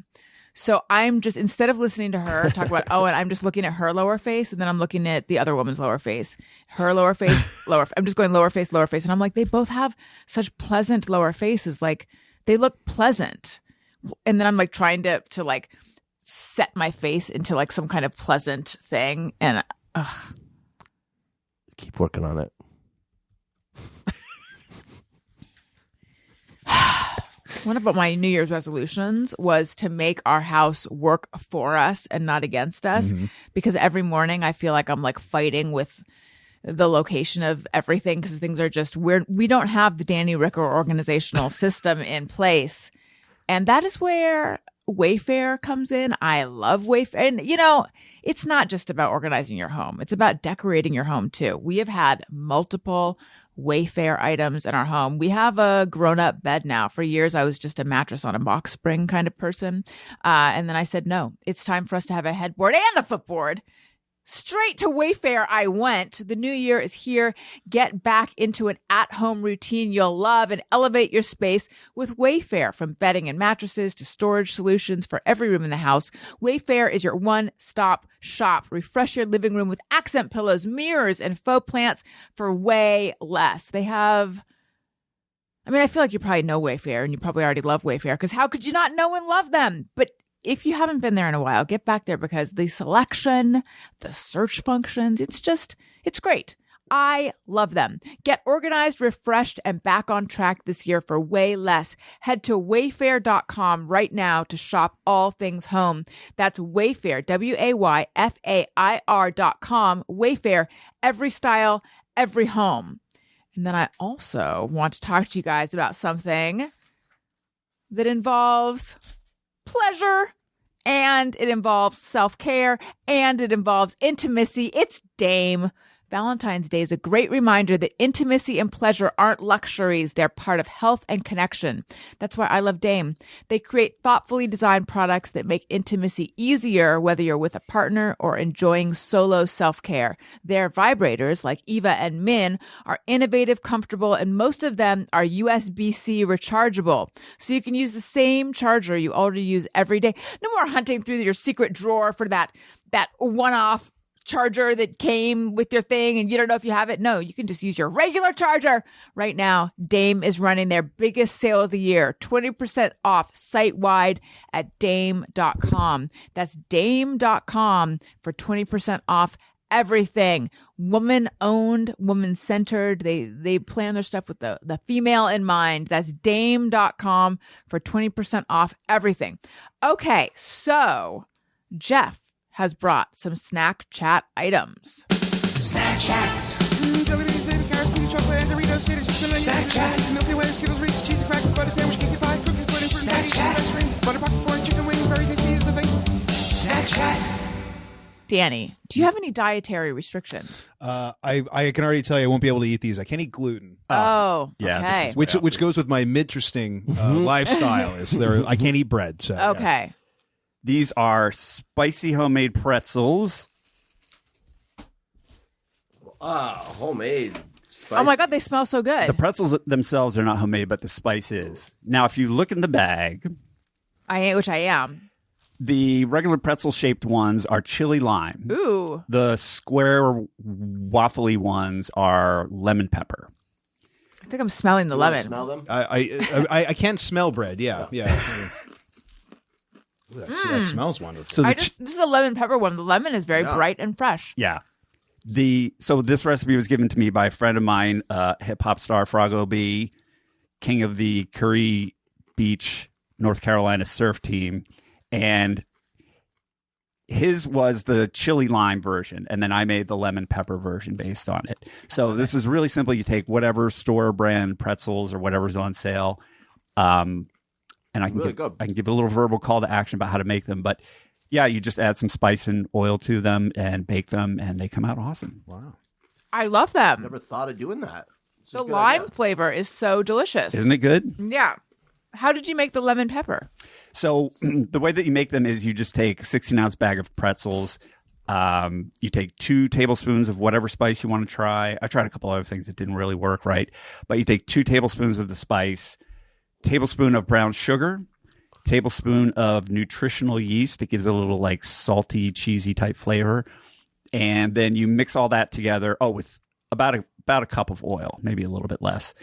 So I'm just, instead of listening to her talk about, and I'm just looking at her lower face, and then I'm looking at the other woman's lower face, her lower face, I'm just going lower face, and I'm like, they both have such pleasant lower faces, like they look pleasant. And then I'm like trying to like set my face into like some kind of pleasant thing, and Keep working on it. one of my New Year's resolutions was to make our house work for us and not against us, because every morning I feel like I'm like fighting with the location of everything, because things are just we don't have the Danny Ricker organizational system in place. And that is where WAYFAIR comes in. I love WAYFAIR. And, it's not just about organizing your home. It's about decorating your home, too. We have had multiple WAYFAIR items in our home. We have a grown-up bed now. For years, I was just a mattress on a box spring kind of person. And then I said, no, it's time for us to have a headboard and a footboard. Straight to WAYFAIR I went. The new year is here. Get back into an at-home routine you'll love and elevate your space with WAYFAIR. From bedding and mattresses to storage solutions for every room in the house, WAYFAIR is your one-stop shop. Refresh your living room with accent pillows, mirrors, and faux plants for way less. They have... I feel like you probably know WAYFAIR, and you probably already love WAYFAIR, because how could you not know and love them? But if you haven't been there in a while, get back there, because the selection, the search functions, it's great. I love them. Get organized, refreshed, and back on track this year for way less. Head to wayfair.com right now to shop all things home. That's WAYFAIR, WAYFAIR.com. WAYFAIR, every style, every home. And then I also want to talk to you guys about something that involves pleasure, and it involves self-care, and it involves intimacy. It's Dame. Valentine's Day is a great reminder that intimacy and pleasure aren't luxuries. They're part of health and connection. That's why I love Dame. They create thoughtfully designed products that make intimacy easier, whether you're with a partner or enjoying solo self-care. Their vibrators, like Eva and Min, are innovative, comfortable, and most of them are USB-C rechargeable. So you can use the same charger you already use every day. No more hunting through your secret drawer for that one-off charger that came with your thing and you don't know if you have it. No, you can just use your regular charger. Right now, Dame is running their biggest sale of the year, 20% off site-wide at dame.com. That's dame.com for 20% off everything. Woman-owned, woman-centered. They plan their stuff with the female in mind. That's dame.com for 20% off everything. Okay, so Jeff has brought some snack chat items. Snack Chat. Jelly beans, baby carrots, peach chocolate, and Doritos, Skittles, Snack Chat. Milky Way, Skittles, Reese's, cheesy crackers, butter sandwich, cookie pie, cookies, pudding, fruit, Snack patty, Chat. ice cream, butter popcorn, chicken wing, very tasty is the thing. Snack Chat. Danny, do you have any dietary restrictions? I can already tell you I won't be able to eat these. I can't eat gluten. Oh, yeah, this okay. is- Which goes with my midteresting lifestyle. Is there? I can't eat bread. So Okay. These are spicy homemade pretzels. Homemade. Spicy. Oh my God, they smell so good. The pretzels themselves are not homemade, but the spice is. Now, if you look in the bag, Which I am. the regular pretzel-shaped ones are chili lime. Ooh. The square waffly ones are lemon pepper. I think I'm smelling the lemon. Smell them? I can't smell bread. Yeah. Ooh, that smells wonderful. So This is a lemon pepper one. The lemon is very bright and fresh. yeah. So this recipe was given to me by a friend of mine, hip hop star Froggo B, king of the Curry Beach, North Carolina surf team, and his was the chili lime version, and then I made the lemon pepper version based on it. So this is really simple. You take whatever store brand pretzels or whatever's on sale, and I can Really good. I can give a little verbal call to action about how to make them, but. Yeah, you just add some spice and oil to them and bake them, and they come out awesome. Wow. I love them. Never thought of doing that. It's a The good lime idea. flavor is so delicious. Isn't it good? Yeah. How did you make the lemon pepper? So the way that you make them is you just take a 16-ounce bag of pretzels. You take 2 tablespoons of whatever spice you want to try. I tried a couple other things that didn't really work right. But you take 2 tablespoons of the spice, tablespoon of brown sugar, tablespoon of nutritional yeast. It gives a little like salty, cheesy type flavor. And then you mix all that together. Oh, with about a cup of oil, maybe a little bit less.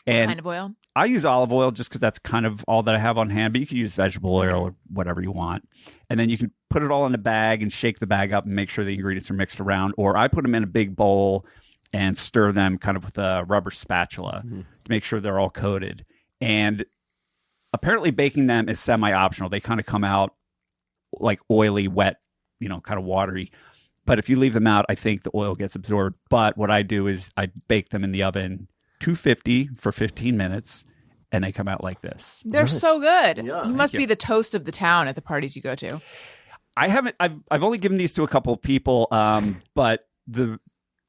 And Kind of oil? I use olive oil just because that's kind of all that I have on hand, but you can use vegetable oil or whatever you want. And then you can put it all in a bag and shake the bag up and make sure the ingredients are mixed around. Or I put them in a big bowl and stir them kind of with a rubber spatula to make sure they're all coated. And apparently baking them is semi-optional. They kind of come out like oily, wet, kind of watery. But if you leave them out, I think the oil gets absorbed. But what I do is I bake them in the oven 250 for 15 minutes, and they come out like this. They're so good. Yeah. You must you. be the toast of the town at the parties you go to. I haven't. I've only given these to a couple of people, but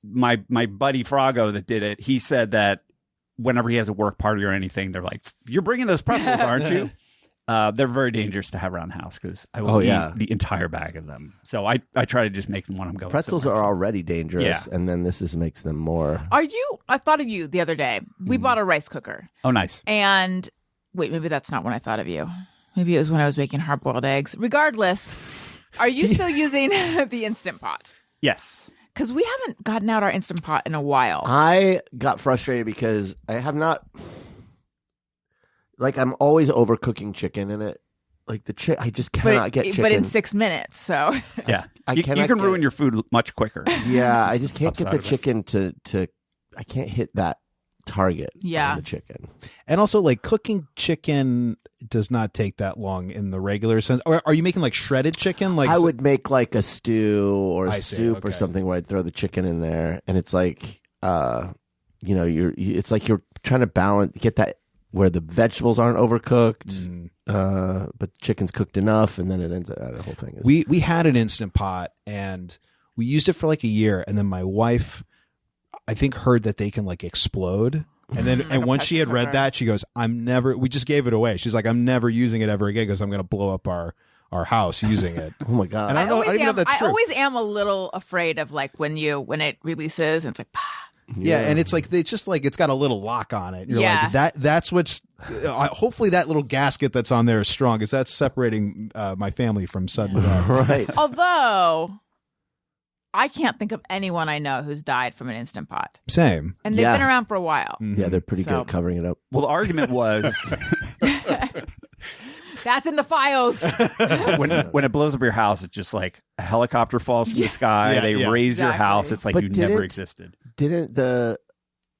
my buddy Froggo that did it, he said that whenever he has a work party or anything, they're like, "You're bringing those pretzels, aren't you?" They're very dangerous to have around the house because I will eat the entire bag of them. So I try to just make them when I'm going. Pretzels somewhere. are already dangerous, Yeah. and then this makes them more. I thought of you the other day. We bought a rice cooker. Oh, nice. And wait, maybe that's not when I thought of you. Maybe it was when I was making hard-boiled eggs. Regardless, are you still using the Instant Pot? Yes. Because we haven't gotten out our Instant Pot in a while. I got frustrated because I have not. Like, I'm always overcooking chicken in it. Like, I just cannot get chicken. But in 6 minutes, so. Yeah. I you cannot can get ruin it. your food much quicker. Yeah, I just can't upside get the of it. chicken to. I can't hit that target Yeah. on the chicken. And also, like, cooking chicken does not take that long in the regular sense. Or are you making like shredded chicken? Like I would make like a stew or a I see, soup or okay. something where I'd throw the chicken in there, and it's like, it's like you're trying to get that where the vegetables aren't overcooked, but the chicken's cooked enough, and then it ends up the whole thing is. We had an Instant Pot and we used it for like a year, and then my wife, I think, heard that they can like explode. And then, and once she had read that, she goes, we just gave it away. She's like, I'm never using it ever again because I'm going to blow up our house using it. Oh my god! And I don't know, I don't even know if that's true. I always am a little afraid of like when it releases and it's like, Yeah, and it's like it's got a little lock on it. You're Yeah. like that's what's. Hopefully, that little gasket that's on there is strong, because that's separating my family from sudden death. Right. although I can't think of anyone I know who's died from an Instant Pot. Same. And they've Yeah. been around for a while. Yeah, they're pretty So- good at covering it up. Well, the argument was That's in the files. when it blows up your house, it's just like a helicopter falls from the sky. They raise your Exactly. house. It's like But you never didn't- existed. Didn't the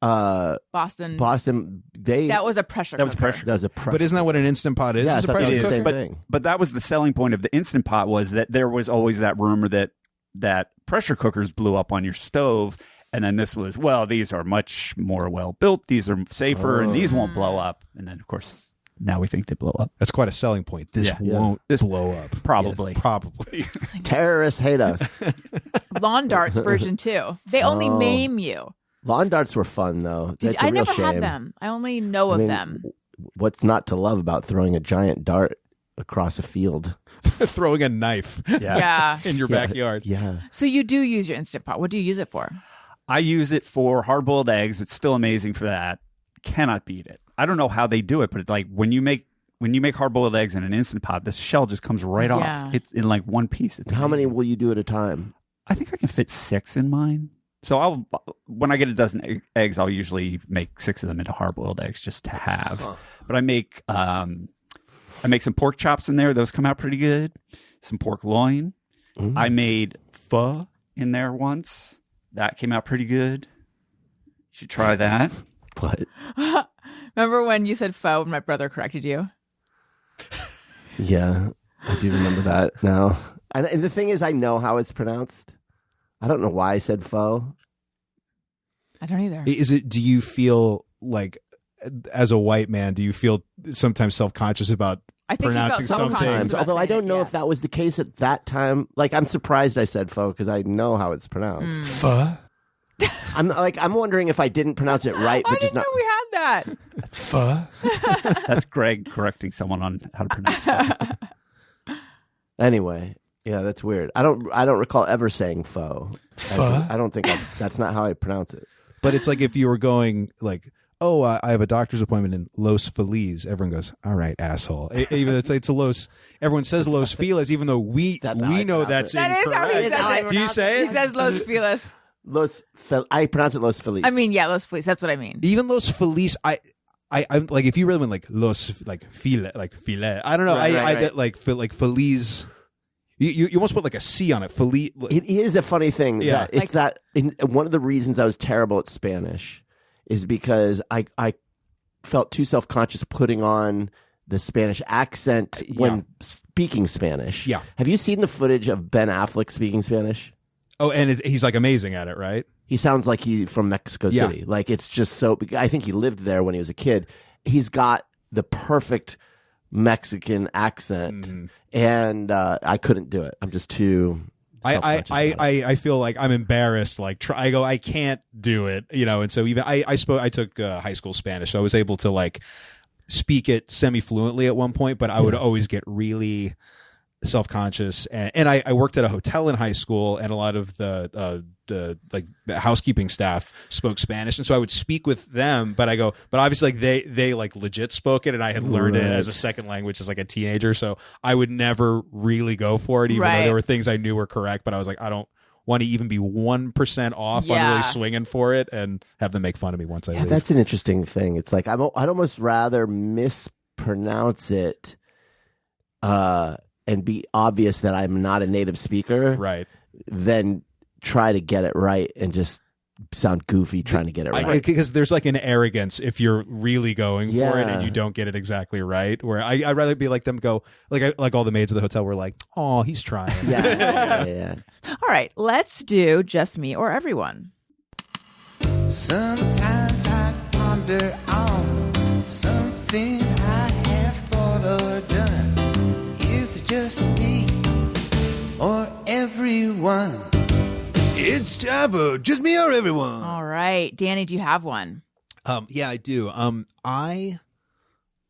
Boston. that was a pressure. That was cooker. pressure. that was a pressure. But isn't that what an Instant Pot is? Yeah, I It's a thought that pressure was the cooker. same thing. But that was the selling point of the Instant Pot, was that there was always that rumor that pressure cookers blew up on your stove. And then this was, well, these are much more well built. These are safer, and these won't blow up. And then, of course, now we think they blow up. That's quite a selling point. This Yeah. won't blow up. Probably. Probably. Terrorists hate us. Lawn darts version 2. They only maim you. Lawn darts were fun though. That's a I real never shame. had them. I only know of them. What's not to love about throwing a giant dart across a field? Throwing a knife Yeah. in your backyard. Yeah. So you do use your Instant Pot. What do you use it for? I use it for hard-boiled eggs. It's still amazing for that. Cannot beat it. I don't know how they do it, but it's like when you make hard-boiled eggs in an Instant Pot, the shell just comes right Yeah. off. It's in like one piece. It's How many amazing. will you do at a time? I think I can fit 6 in mine. So when I get a dozen eggs, I'll usually make 6 of them into hard-boiled eggs just to have. But I make some pork chops in there. Those come out pretty good. Some pork loin. I made pho in there once. That came out pretty good. You should try that. What? Remember when you said pho and my brother corrected you? Yeah, I do remember that now. And the thing is, I know how it's pronounced. I don't know why I said faux. I don't either. Do you feel like, as a white man, do you feel sometimes self-conscious about I think pronouncing he felt something? self-conscious about Although I saying don't it, know yeah. if that was the case at that time. Like, I'm surprised I said faux because I know how it's pronounced. Pho? I'm wondering if I didn't pronounce it right, I but just didn't not. know we had that. Pho? That's Greg correcting someone on how to pronounce pho. Anyway, yeah, that's weird. I don't recall ever saying faux. Pho? I don't think that's not how I pronounce it. But it's like if you were going like, oh, I have a doctor's appointment in Los Feliz. Everyone goes, all right, asshole. Even it's a Los. Everyone says Los Feliz, even though we That's how I know pronounce that's it. That is how he incorrect. says it. Do you say He it? says Los Feliz. I pronounce it Los Feliz. I mean, yeah, Los Feliz. That's what I mean. Even Los Feliz, I'm like, if you really went like Los like file, I don't know. Right, I right. like Feliz. You almost put like a C on it. Feliz. It is a funny thing. Yeah. That it's one of the reasons I was terrible at Spanish is because I felt too self-conscious putting on the Spanish accent when speaking Spanish. Yeah. Have you seen the footage of Ben Affleck speaking Spanish? Oh, and he's like amazing at it, right? He sounds like he's from Mexico Yeah. City. Like, it's just so... I think he lived there when he was a kid. He's got the perfect Mexican accent, and I couldn't do it. I'm just too... self-conscious about it. I feel like I'm embarrassed. Like I go, I can't do it, and so even I took high school Spanish, so I was able to like speak it semi-fluently at one point, but I would always get really self-conscious, and I worked at a hotel in high school, and a lot of the housekeeping staff spoke Spanish, and so I would speak with them, but obviously like they like legit spoke it, and I had learned it as a second language as like a teenager, so I would never really go for it, even though there were things I knew were correct, but I was like, I don't want to even be 1% off on really swinging for it and have them make fun of me once I leave. That's an interesting thing. It's like I'd almost rather mispronounce it and be obvious that I'm not a native speaker, right, than try to get it right and just sound goofy trying to get it right. Because there's like an arrogance if you're really going for it and you don't get it exactly right. Where I'd rather be like them go like all the maids of the hotel were like, oh, he's trying. Yeah. All right, let's do just me or everyone. Sometimes I ponder on something I have thought or done. Is it just me or everyone? It's time for just me or everyone. All right, Danny, do you have one? Yeah, I do.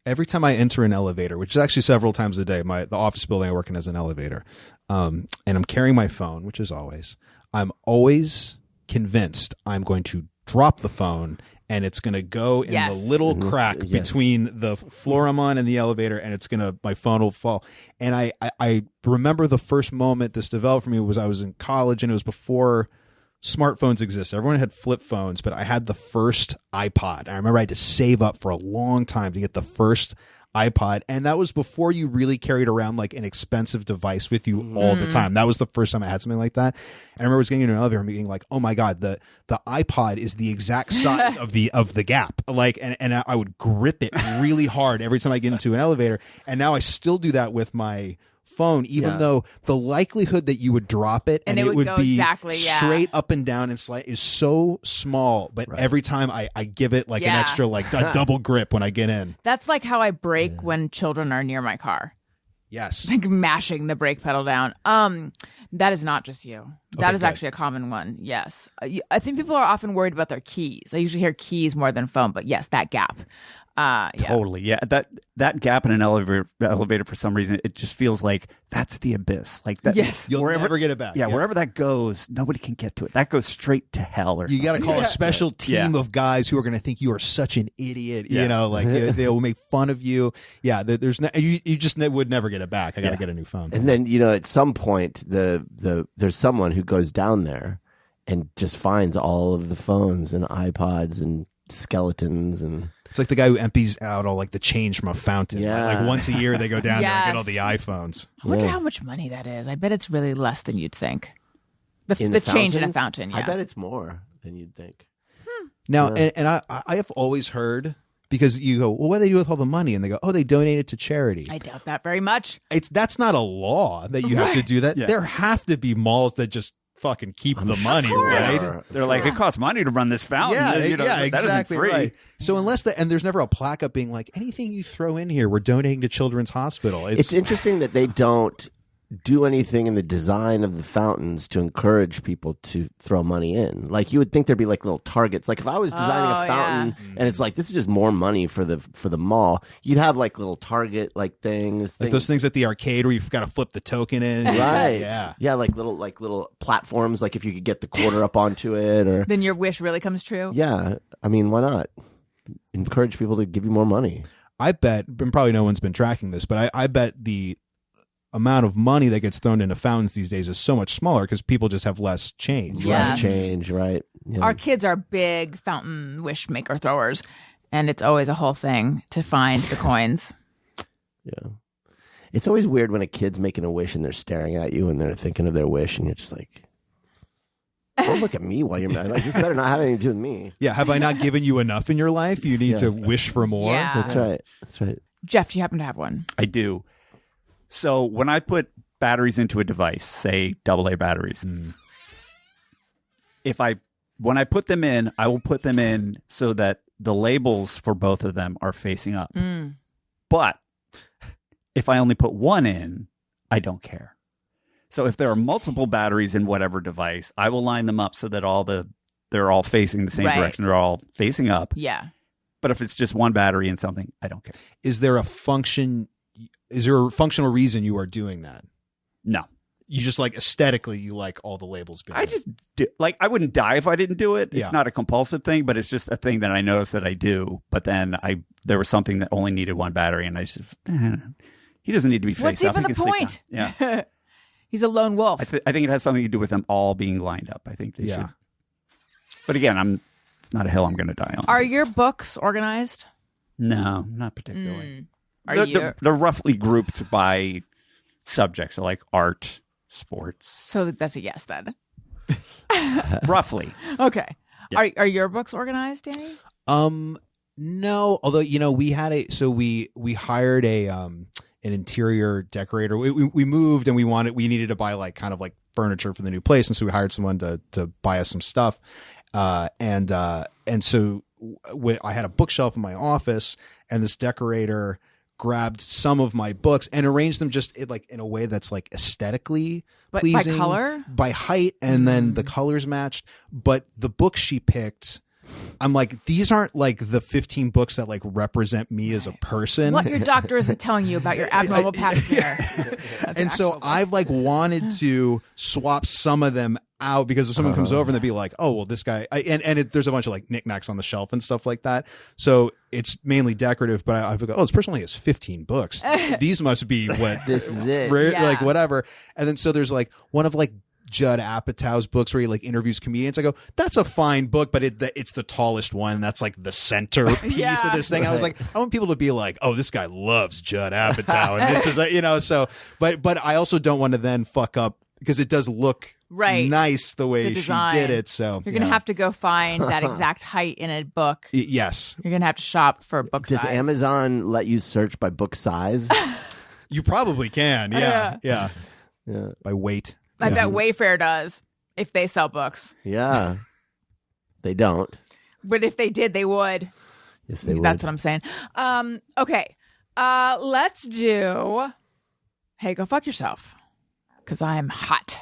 Every time I enter an elevator, which is actually several times a day, the office building I work in is an elevator, and I'm carrying my phone, which is always, I'm always convinced I'm going to drop the phone and it's going to go in the little crack between the floor I'm on and the elevator, and my phone will fall. And I remember the first moment this developed for me was I was in college, and it was before smartphones existed. Everyone had flip phones, but I had the first iPod. I remember I had to save up for a long time to get the first iPod, and that was before you really carried around like an expensive device with you all the time. That was the first time I had something like that. And I remember I was getting into an elevator and being like, oh my God, the iPod is the exact size of the gap. Like, and I would grip it really hard every time I get into an elevator. And now I still do that with my phone, even though the likelihood that you would drop it and it would go be exactly, straight up and down and slight is so small. But every time I give it like an extra, like a double grip when I get in. That's like how I brake when children are near my car. Yes. Like mashing the brake pedal down. That is not just you. That is actually a common one. Yes. I think people are often worried about their keys. I usually hear keys more than phone, but yes, that gap. Totally. Yeah. That gap in an elevator for some reason, it just feels like that's the abyss. Like that. Yes. You'll never get it back. Yeah, wherever that goes, nobody can get to it. That goes straight to hell. Or you got to call a special team Yeah. of guys who are going to think you are such an idiot. You know, like they will make fun of you. Yeah, there's you just would never get it back. I got to get a new phone. And then, at some point, there's someone who goes down there and just finds all of the phones and iPods and skeletons and... It's like the guy who empties out all like the change from a fountain. Yeah. Like once a year they go down there and get all Yes. the iPhones. I wonder how much money that is. I bet it's really less than you'd think. The In change in a fountains? fountain, yeah. I bet it's more than you'd think. Now, and I have always heard, because you go, well, what do they do with all the money? And they go, oh, they donate it to charity. I doubt that very much. That's not a law that you have to do that. Yeah. There have to be malls that just fucking keep the money, right? Sure. They're like, it costs money to run this fountain. Yeah, That isn't exactly free. right. So unless and there's never a plaque up being like, anything you throw in here, we're donating to Children's Hospital. It's interesting that they don't do anything in the design of the fountains to encourage people to throw money in. Like, you would think there'd be like little targets. Like, if I was designing a fountain and it's like, this is just more money for the mall, you'd have like little target like things. like those things at the arcade where you've got to flip the token in. Right. Yeah. Like little platforms, like if you could get the quarter up onto it, or Then your wish really comes true. yeah. I mean, why not? Encourage people to give you more money. I bet, and probably no one's been tracking this, but I bet the amount of money that gets thrown into fountains these days is so much smaller because people just have less change. Yes. Less change, right? Yeah. Our kids are big fountain wish maker throwers, and it's always a whole thing to find the coins. Yeah. It's always weird when a kid's making a wish and they're staring at you and they're thinking of their wish, and you're just like, don't look at me while you're mad. Like, this better not have anything to do with me. Yeah. Have I not given you enough in your life? You need to wish for more. Yeah. That's right. That's right. Jeff, do you happen to have one? I do. So when I put batteries into a device, say AA batteries, when I put them in, I will put them in so that the labels for both of them are facing up. But if I only put one in, I don't care. So if there are multiple batteries in whatever device, I will line them up so that they're all facing the same Right. direction. They're all facing up. Yeah. But if it's just one battery in something, I don't care. Is there a functional reason you are doing that? No. You just like aesthetically, you like all the labels being. I just do, like, I wouldn't die if I didn't do it. It's Yeah. not a compulsive thing, but it's just a thing that I noticed that I do. But then there was something that only needed one battery, and I just he doesn't need to be face What's up. even He the can sleep point? down. Yeah, He's a lone wolf. I think it has something to do with them all being lined up. I think they should. But again, it's not a hill I'm going to die on. Are your books organized? No, not particularly. They're roughly grouped by subjects, so like art, sports. So that's a yes then. Roughly. Okay. Yeah. Are your books organized, Danny? No, although we had we hired an interior decorator. We moved and we needed to buy like kind of like furniture for the new place, and so we hired someone to buy us some stuff. And so I had a bookshelf in my office, and this decorator grabbed some of my books and arranged them just like in a way that's like aesthetically pleasing, by color, by height, and then the colors matched. But the books she picked, I'm like, these aren't like the 15 books that like represent me as a person. what your doctor isn't telling you about your abnormal pap smear. And so I've like wanted to swap some of them out, because if someone comes over and they'd be like, oh, well, this guy, there's a bunch of like knickknacks on the shelf and stuff like that. So it's mainly decorative, but I go, oh, this person only has 15 books. These must be what This is it. rare, Yeah. like whatever. And then so there's like one of like Judd Apatow's books where he like interviews comedians. I go, that's a fine book, but it's the tallest one. That's like the center piece of this thing. I was like, I want people to be like, oh, this guy loves Judd Apatow, and this is so. But I also don't want to then fuck up because it does look nice the way she did it. So you're gonna have to go find that exact height in a book. Yes, you're gonna have to shop for book size. Does Amazon let you search by book size? You probably can. Yeah. By weight. I bet Wayfair does if they sell books. Yeah. They don't. But if they did, they would. Yes, they would. That's what I'm saying. Okay. Let's do Hey, Go Fuck Yourself. Because I'm hot.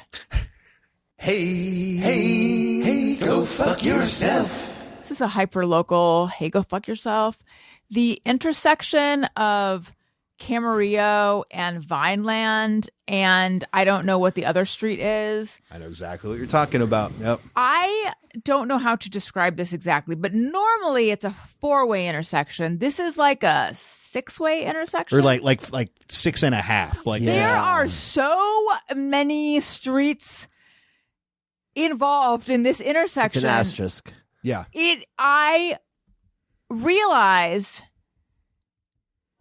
Hey, go fuck yourself. This is a hyper-local Hey, Go Fuck Yourself. The intersection of Camarillo and Vineland, and I don't know what the other street is. I know exactly what you're talking about. Yep. I don't know how to describe this exactly, but normally it's a 4-way intersection. This is like a 6-way intersection. Or like 6.5. Like there are so many streets involved in this intersection. It's an asterisk. Yeah. I realized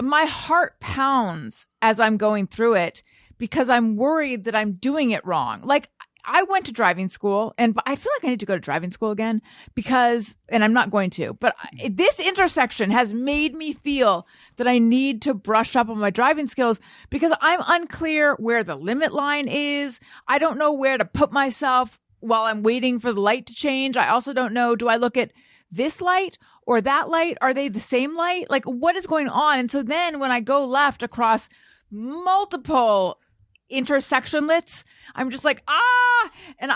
my heart pounds as I'm going through it because I'm worried that I'm doing it wrong. Like, I went to driving school, and I feel like I need to go to driving school again and I'm not going to, but this intersection has made me feel that I need to brush up on my driving skills because I'm unclear where the limit line is. I don't know where to put myself while I'm waiting for the light to change. I also don't know, do I look at this light or that light? Are they the same light? Like, what is going on? And so then when I go left across multiple intersectionlets, I'm just like, and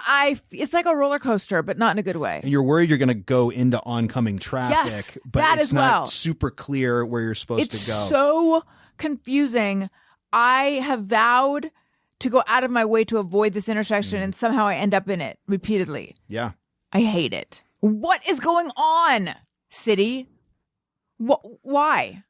it's like a roller coaster, but not in a good way. And you're worried you're going to go into oncoming traffic, yes, but that it's as not well. super clear where you're supposed to go. It's so confusing. I have vowed to go out of my way to avoid this intersection, and somehow I end up in it repeatedly. Yeah. I hate it. What is going on, city? Why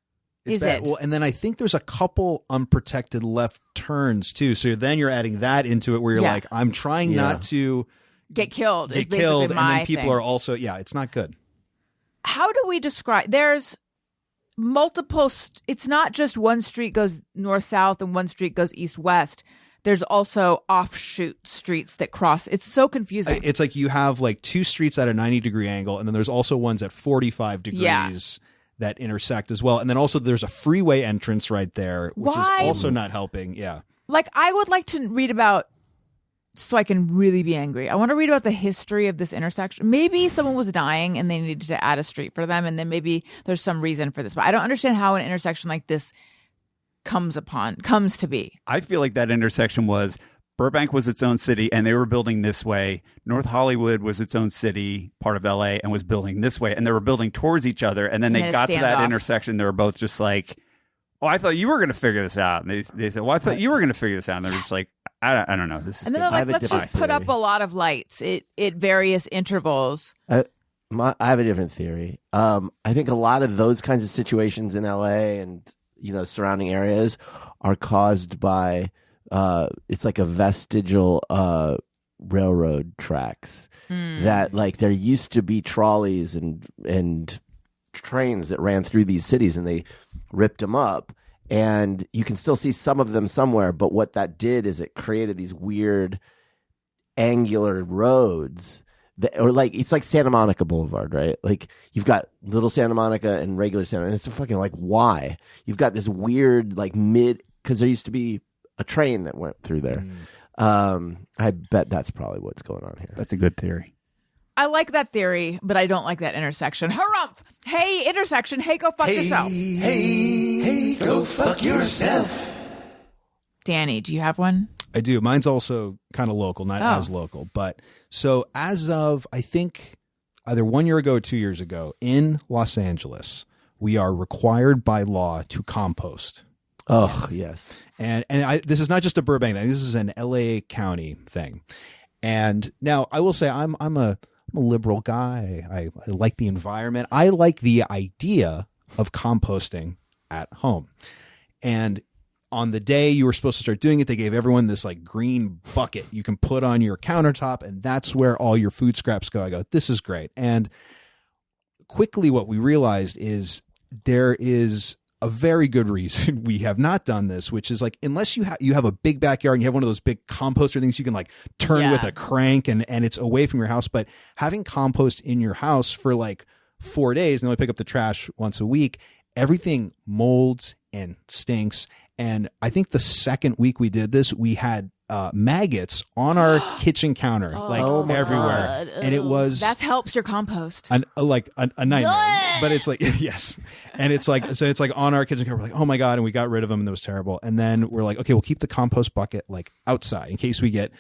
It's is bad. it? Well, and then I think there's a couple unprotected left turns too. So then you're adding that into it where you're like, I'm trying not to get killed. Get is basically killed, and my then people thing. are also it's not good. How do we describe? There's multiple. It's not just one street goes north south and one street goes east west. There's also offshoot streets that cross. It's so confusing. It's like you have like two streets at a 90-degree angle, and then there's also ones at 45 degrees that intersect as well. And then also there's a freeway entrance right there, which is also not helping. Yeah. Like, I would like to read about, so I can really be angry. I want to read about the history of this intersection. Maybe someone was dying and they needed to add a street for them, and then maybe there's some reason for this. But I don't understand how an intersection like this comes to be. I feel like that intersection was Burbank was its own city and they were building this way. North Hollywood was its own city, part of LA, and was building this way. And they were building towards each other. And then they got to that intersection. They were both just like, oh, I thought you were going to figure this out. And they said, well, I thought you were going to figure this out. And they're just like, I don't know. This is and then they're like, let's just put up a lot of lights at various intervals. I have a different theory. I think a lot of those kinds of situations in LA and surrounding areas are caused by it's like a vestigial railroad tracks that like there used to be trolleys and trains that ran through these cities, and they ripped them up, and you can still see some of them somewhere. But what that did is it created these weird angular roads. Or like it's like Santa Monica Boulevard, right? Like you've got little Santa Monica and regular Santa, and it's fucking like why? You've got this weird like because there used to be a train that went through there. I bet that's probably what's going on here. That's a good theory. I like that theory, but I don't like that intersection. Harumph! Hey, intersection. Hey, go fuck yourself. Hey, go fuck yourself. Danny, do you have one? I do. Mine's also kind of local, not as local. But so as of, I think, either 1 year ago or 2 years ago, in Los Angeles, we are required by law to compost. Oh, yes. And this is not just a Burbank thing. This is an LA County thing. And now I will say I'm a liberal guy. I like the environment. I like the idea of composting at home. And on the day you were supposed to start doing it, they gave everyone this like green bucket you can put on your countertop, and that's where all your food scraps go. I go, this is great. And quickly what we realized is there is a very good reason we have not done this, which is like, unless you have a big backyard and you have one of those big composter things you can like turn with a crank and it's away from your house. But having compost in your house for like 4 days and only pick up the trash once a week, everything molds and stinks. And I think the second week we did this, we had maggots on our kitchen counter, everywhere. And it was that helps your compost. A nightmare. But it's like, yes. And it's like, so it's like on our kitchen counter, we're like, oh my God. And we got rid of them and it was terrible. And then we're like, okay, we'll keep the compost bucket like outside in case we get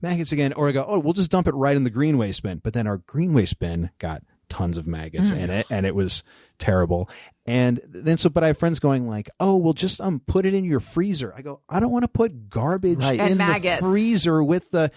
maggots again. Or I go, oh, we'll just dump it right in the green waste bin. But then our green waste bin got tons of maggots in it, and it was terrible. And then but I have friends going like, oh, well, just put it in your freezer. I go, I don't want to put garbage in the freezer with the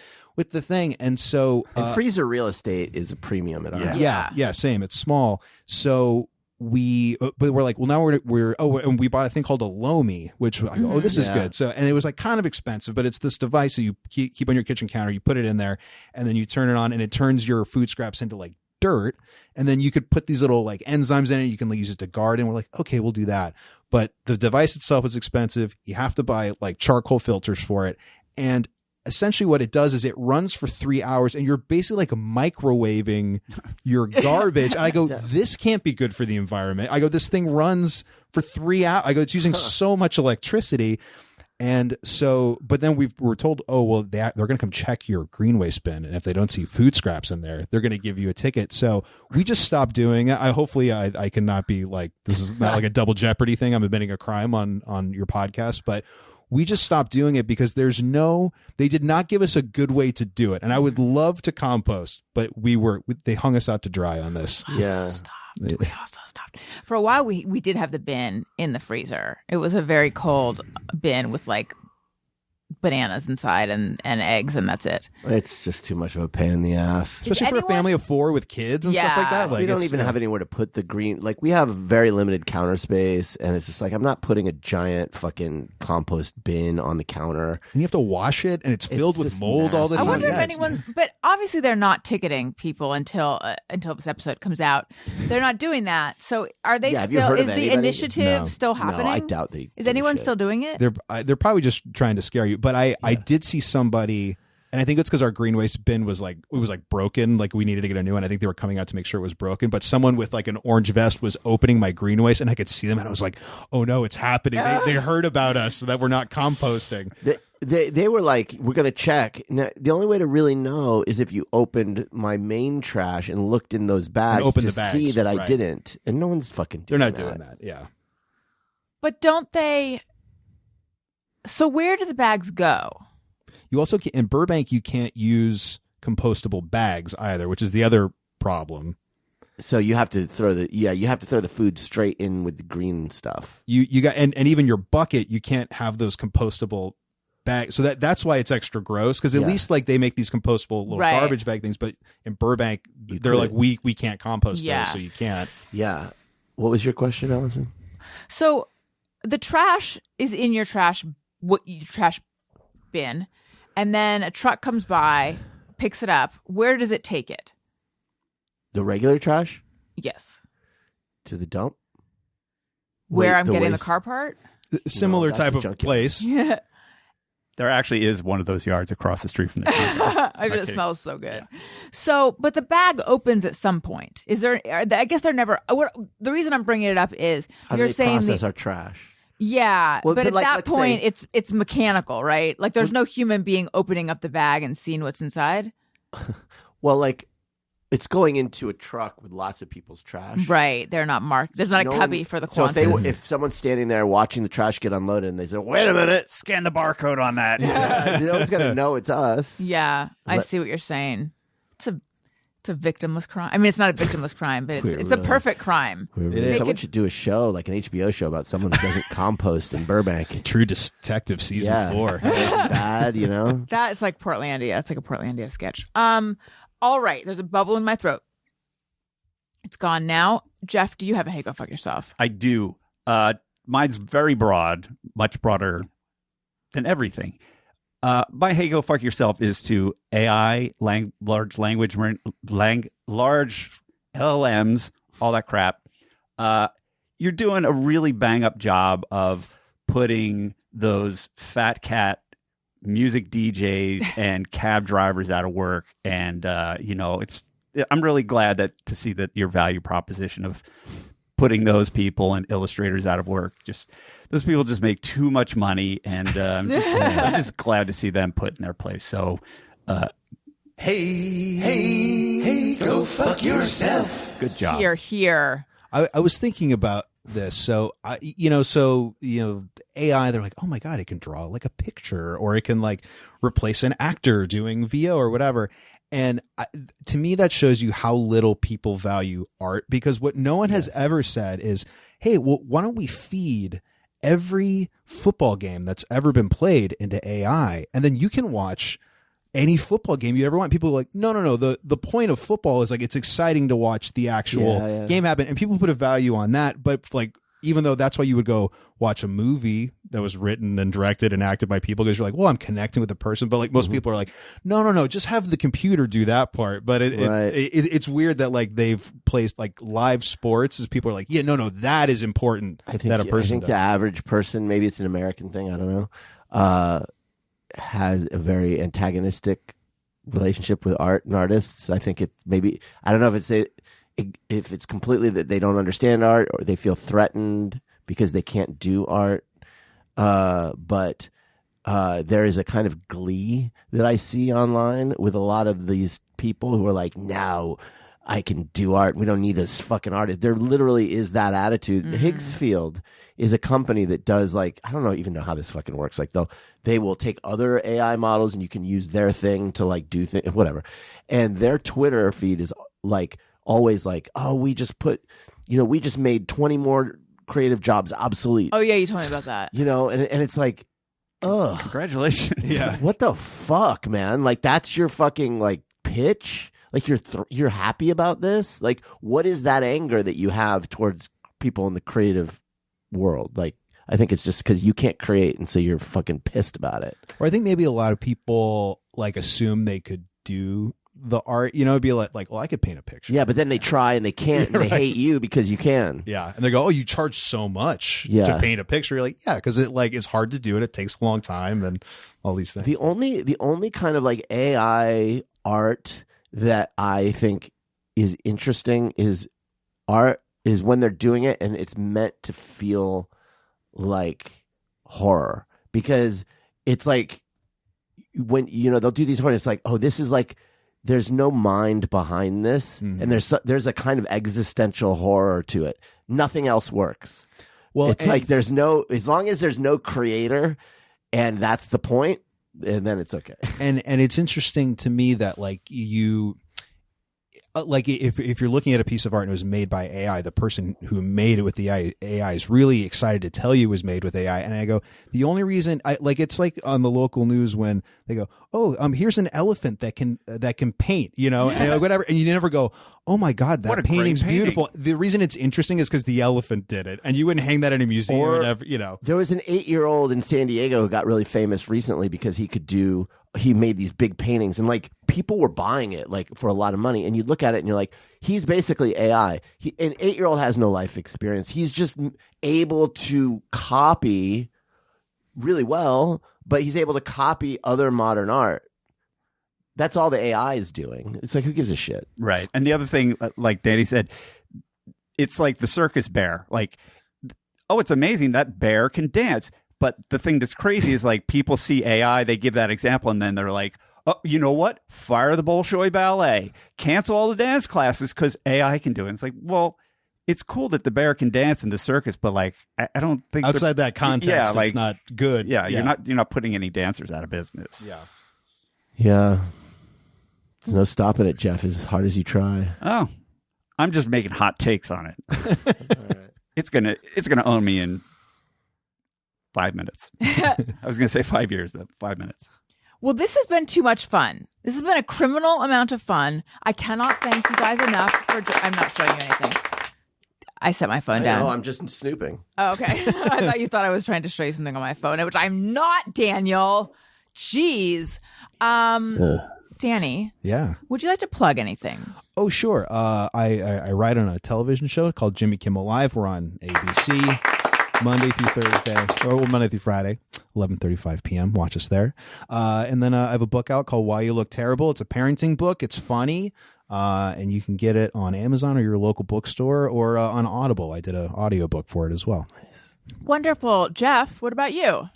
thing. And so and freezer real estate is a premium at our house. Yeah, same. It's small. So but we're like, well, now and we bought a thing called a Lomi, which I go, oh, this is good. So, and it was like kind of expensive, but it's this device that you keep on your kitchen counter. You put it in there and then you turn it on and it turns your food scraps into like dirt, and then you could put these little like enzymes in it. You can like, use it to garden. We're like, okay, we'll do that. But the device itself is expensive. You have to buy like charcoal filters for it. And essentially what it does is it runs for 3 hours and you're basically like microwaving your garbage. And I go, this can't be good for the environment. I go, this thing runs for 3 hours. I go, it's using so much electricity. And so, but then we were told, oh, well, they're going to come check your green waste bin. And if they don't see food scraps in there, they're going to give you a ticket. So we just stopped doing it. Hopefully I cannot be like, this is not like a double jeopardy thing. I'm admitting a crime on your podcast, but we just stopped doing it because they did not give us a good way to do it. And I would love to compost, but they hung us out to dry on this. Yeah. We also stopped. For a while, we did have the bin in the freezer. It was a very cold bin with like bananas inside and eggs, and that's it. It's just too much of a pain in the ass. Especially for a family of 4 with kids and stuff like that. Like, we don't even have anywhere to put the green. Like, we have very limited counter space, and it's just like, I'm not putting a giant fucking compost bin on the counter. And you have to wash it, and it's filled with mold all the time. I wonder if anyone, but obviously they're not ticketing people until this episode comes out. They're not doing that. So are they still, is the initiative still happening? No, I doubt they Is anyone still doing it? They're probably just trying to scare you. But I did see somebody, and I think it's because our green waste bin was like, it was like broken. Like we needed to get a new one. I think they were coming out to make sure it was broken. But someone with like an orange vest was opening my green waste, and I could see them, and I was like, oh no, it's happening. They heard about us that we're not composting. They were like, we're going to check. Now, the only way to really know is if you opened my main trash and looked in those bags to see that I didn't. And no one's fucking doing that. They're not doing that, yeah. But don't they... So where do the bags go? You also in Burbank, you can't use compostable bags either, which is the other problem. So you have to throw the food straight in with the green stuff. You got and even your bucket, you can't have those compostable bags. So that's why it's extra gross, because at least like they make these compostable little garbage bag things, but in Burbank they're like we can't compost those, so you can't. Yeah. What was your question, Allison? So the trash is in your trash bin, and then a truck comes by, picks it up. Where does it take it? The regular trash? Yes. To the dump? Where I'm getting the car part? Similar type of place. Yeah. There actually is one of those yards across the street from the I mean, it smells so good. Yeah. So, but the bag opens at some point. Is there? I guess they're never. The reason I'm bringing it up is you're saying process our trash. Yeah, but at that point, it's mechanical, right? Like, there's no human being opening up the bag and seeing what's inside. Well, like, it's going into a truck with lots of people's trash. Right. They're not marked. There's not a cubby for the quantities. So if someone's standing there watching the trash get unloaded and they say, wait a minute, scan the barcode on that. No one's going to know it's us. Yeah, I see what you're saying. It's a victimless crime. I mean, it's not a victimless crime, but it's a perfect crime. Someone should do a show, like an HBO show, about someone who doesn't compost in Burbank. True Detective season 4. Bad, you know? That is like Portlandia. It's like a Portlandia sketch. All right. There's a bubble in my throat. It's gone now. Jeff, do you have a hey, go fuck yourself? I do. Mine's very broad, much broader than everything. My hey, go fuck yourself is to AI, large language, large LLMs, all that crap. You're doing a really bang up job of putting those fat cat music DJs and cab drivers out of work. And, I'm really glad to see that your value proposition of putting those people and illustrators out of work, those people just make too much money. And I'm just glad to see them put in their place. So, Hey, go fuck yourself. good job. Here. I was thinking about this. So AI, they're like, oh my God, it can draw like a picture, or it can like replace an actor doing VO or whatever. And to me, that shows you how little people value art, because what no one has ever said is, hey, well, why don't we feed every football game that's ever been played into AI, and then you can watch any football game you ever want. People are like, no. The point of football is like, it's exciting to watch the actual game happen. And people put a value on that. But like, even though that's why you would go watch a movie that was written and directed and acted by people, because you're like, well, I'm connecting with the person. But like most people are like, no, just have the computer do that part. But it's weird that like they've placed like live sports as people are like, yeah, no, that is important. I think the average person, maybe it's an American thing, I don't know, has a very antagonistic relationship with art and artists. I think I don't know if it's completely that they don't understand art, or they feel threatened because they can't do art. But there is a kind of glee that I see online with a lot of these people who are like, now I can do art. We don't need this fucking artist. There literally is that attitude. Mm-hmm. Higgs Field is a company that does like, I don't even know how this fucking works. Like they will take other AI models and you can use their thing to like do things, whatever. And their Twitter feed is like always like, oh, we just made 20 more creative jobs obsolete. Oh yeah, you told me about that. And it's like, ugh. Congratulations. Yeah. What the fuck, man? Like that's your fucking like pitch? Like you're happy about this? Like what is that anger that you have towards people in the creative world? Like I think it's just because you can't create, and so you're fucking pissed about it. Or I think maybe a lot of people like assume they could do the art, it'd be like, well, I could paint a picture. Yeah, but then they try and they can't, and they hate you because you can. Yeah, and they go, oh, you charge so much to paint a picture. You're like, yeah, because it's hard to do it. It takes a long time and all these things. The only kind of like AI art that I think is interesting is when they're doing it and it's meant to feel like horror, because it's like when they'll do these horror, it's like, oh, this is like, there's no mind behind this, and there's a kind of existential horror to it. Nothing else works. Well, it's like as long as there's no creator, and that's the point, and then it's okay. And it's interesting to me that like if you're looking at a piece of art and it was made by AI, the person who made it with the AI is really excited to tell you it was made with AI. And I go, the only reason it's like on the local news when they go, oh, here's an elephant that can paint, and whatever. And you never go, oh my God, that painting's beautiful. The reason it's interesting is because the elephant did it, and you wouldn't hang that in a museum. Or, there was an 8-year-old in San Diego who got really famous recently because he made these big paintings, and like people were buying it like for a lot of money, and you look at it and you're like, he's basically AI. An 8-year-old has no life experience. He's just able to copy really well, but he's able to copy other modern art. That's all the AI is doing. It's like, who gives a shit? Right. And the other thing, like Danny said, it's like the circus bear. Like, oh, it's amazing that bear can dance. But the thing that's crazy is like people see AI, they give that example, and then they're like, oh, you know what? Fire the Bolshoi Ballet. Cancel all the dance classes because AI can do it. And it's like, well, it's cool that the bear can dance in the circus, but like, I don't think outside that context, it's not good. Yeah, you're not putting any dancers out of business. Yeah. There's no stopping it, Jeff, as hard as you try. Oh, I'm just making hot takes on it. All right. It's gonna own me in 5 minutes. I was going to say 5 years, but 5 minutes. Well, this has been too much fun. This has been a criminal amount of fun. I cannot thank you guys enough for... I'm not showing you anything. I set my phone No, down. I'm just snooping. Oh, okay. I thought you thought I was trying to show you something on my phone, which I'm not, Daniel. Jeez. Danny, Yeah. would you like to plug anything? Oh, sure. I write on a television show called Jimmy Kimmel Live. We're on ABC Monday through Thursday, or Monday through Friday, 11:35 p.m. Watch us there. And then I have a book out called Why You Look Terrible. It's a parenting book. It's funny. And you can get it on Amazon or your local bookstore or on Audible. I did an audiobook for it as well. Wonderful. Jeff, what about you?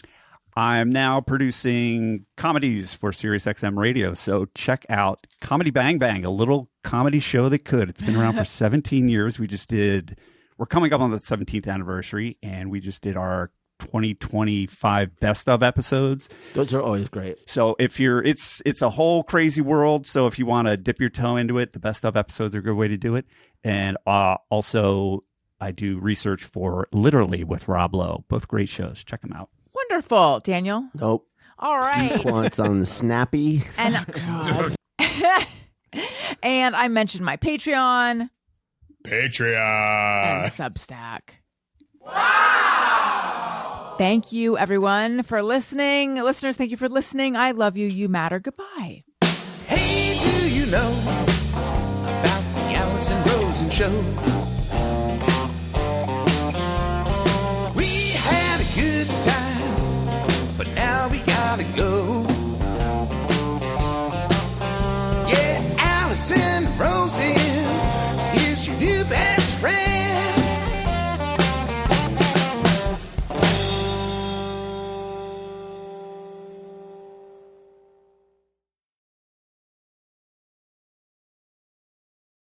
I'm now producing comedies for SiriusXM Radio, so check out Comedy Bang Bang, a little comedy show that could. It's been around for 17 years. We're coming up on the 17th anniversary, and we just did our 2025 best of episodes. Those are always great. So it's a whole crazy world. So if you want to dip your toe into it, the best of episodes are a good way to do it. And also, I do research for Literally with Rob Lowe. Both great shows. Check them out. Wonderful. Daniel? Nope. All right. Quants on the Snappy. And God. And I mentioned my Patreon. And Substack. Wow! Thank you, everyone, for listening. Listeners, thank you for listening. I love you. You matter. Goodbye. Hey, do you know about the Allison Rosen show? We had a good time, but now we gotta go.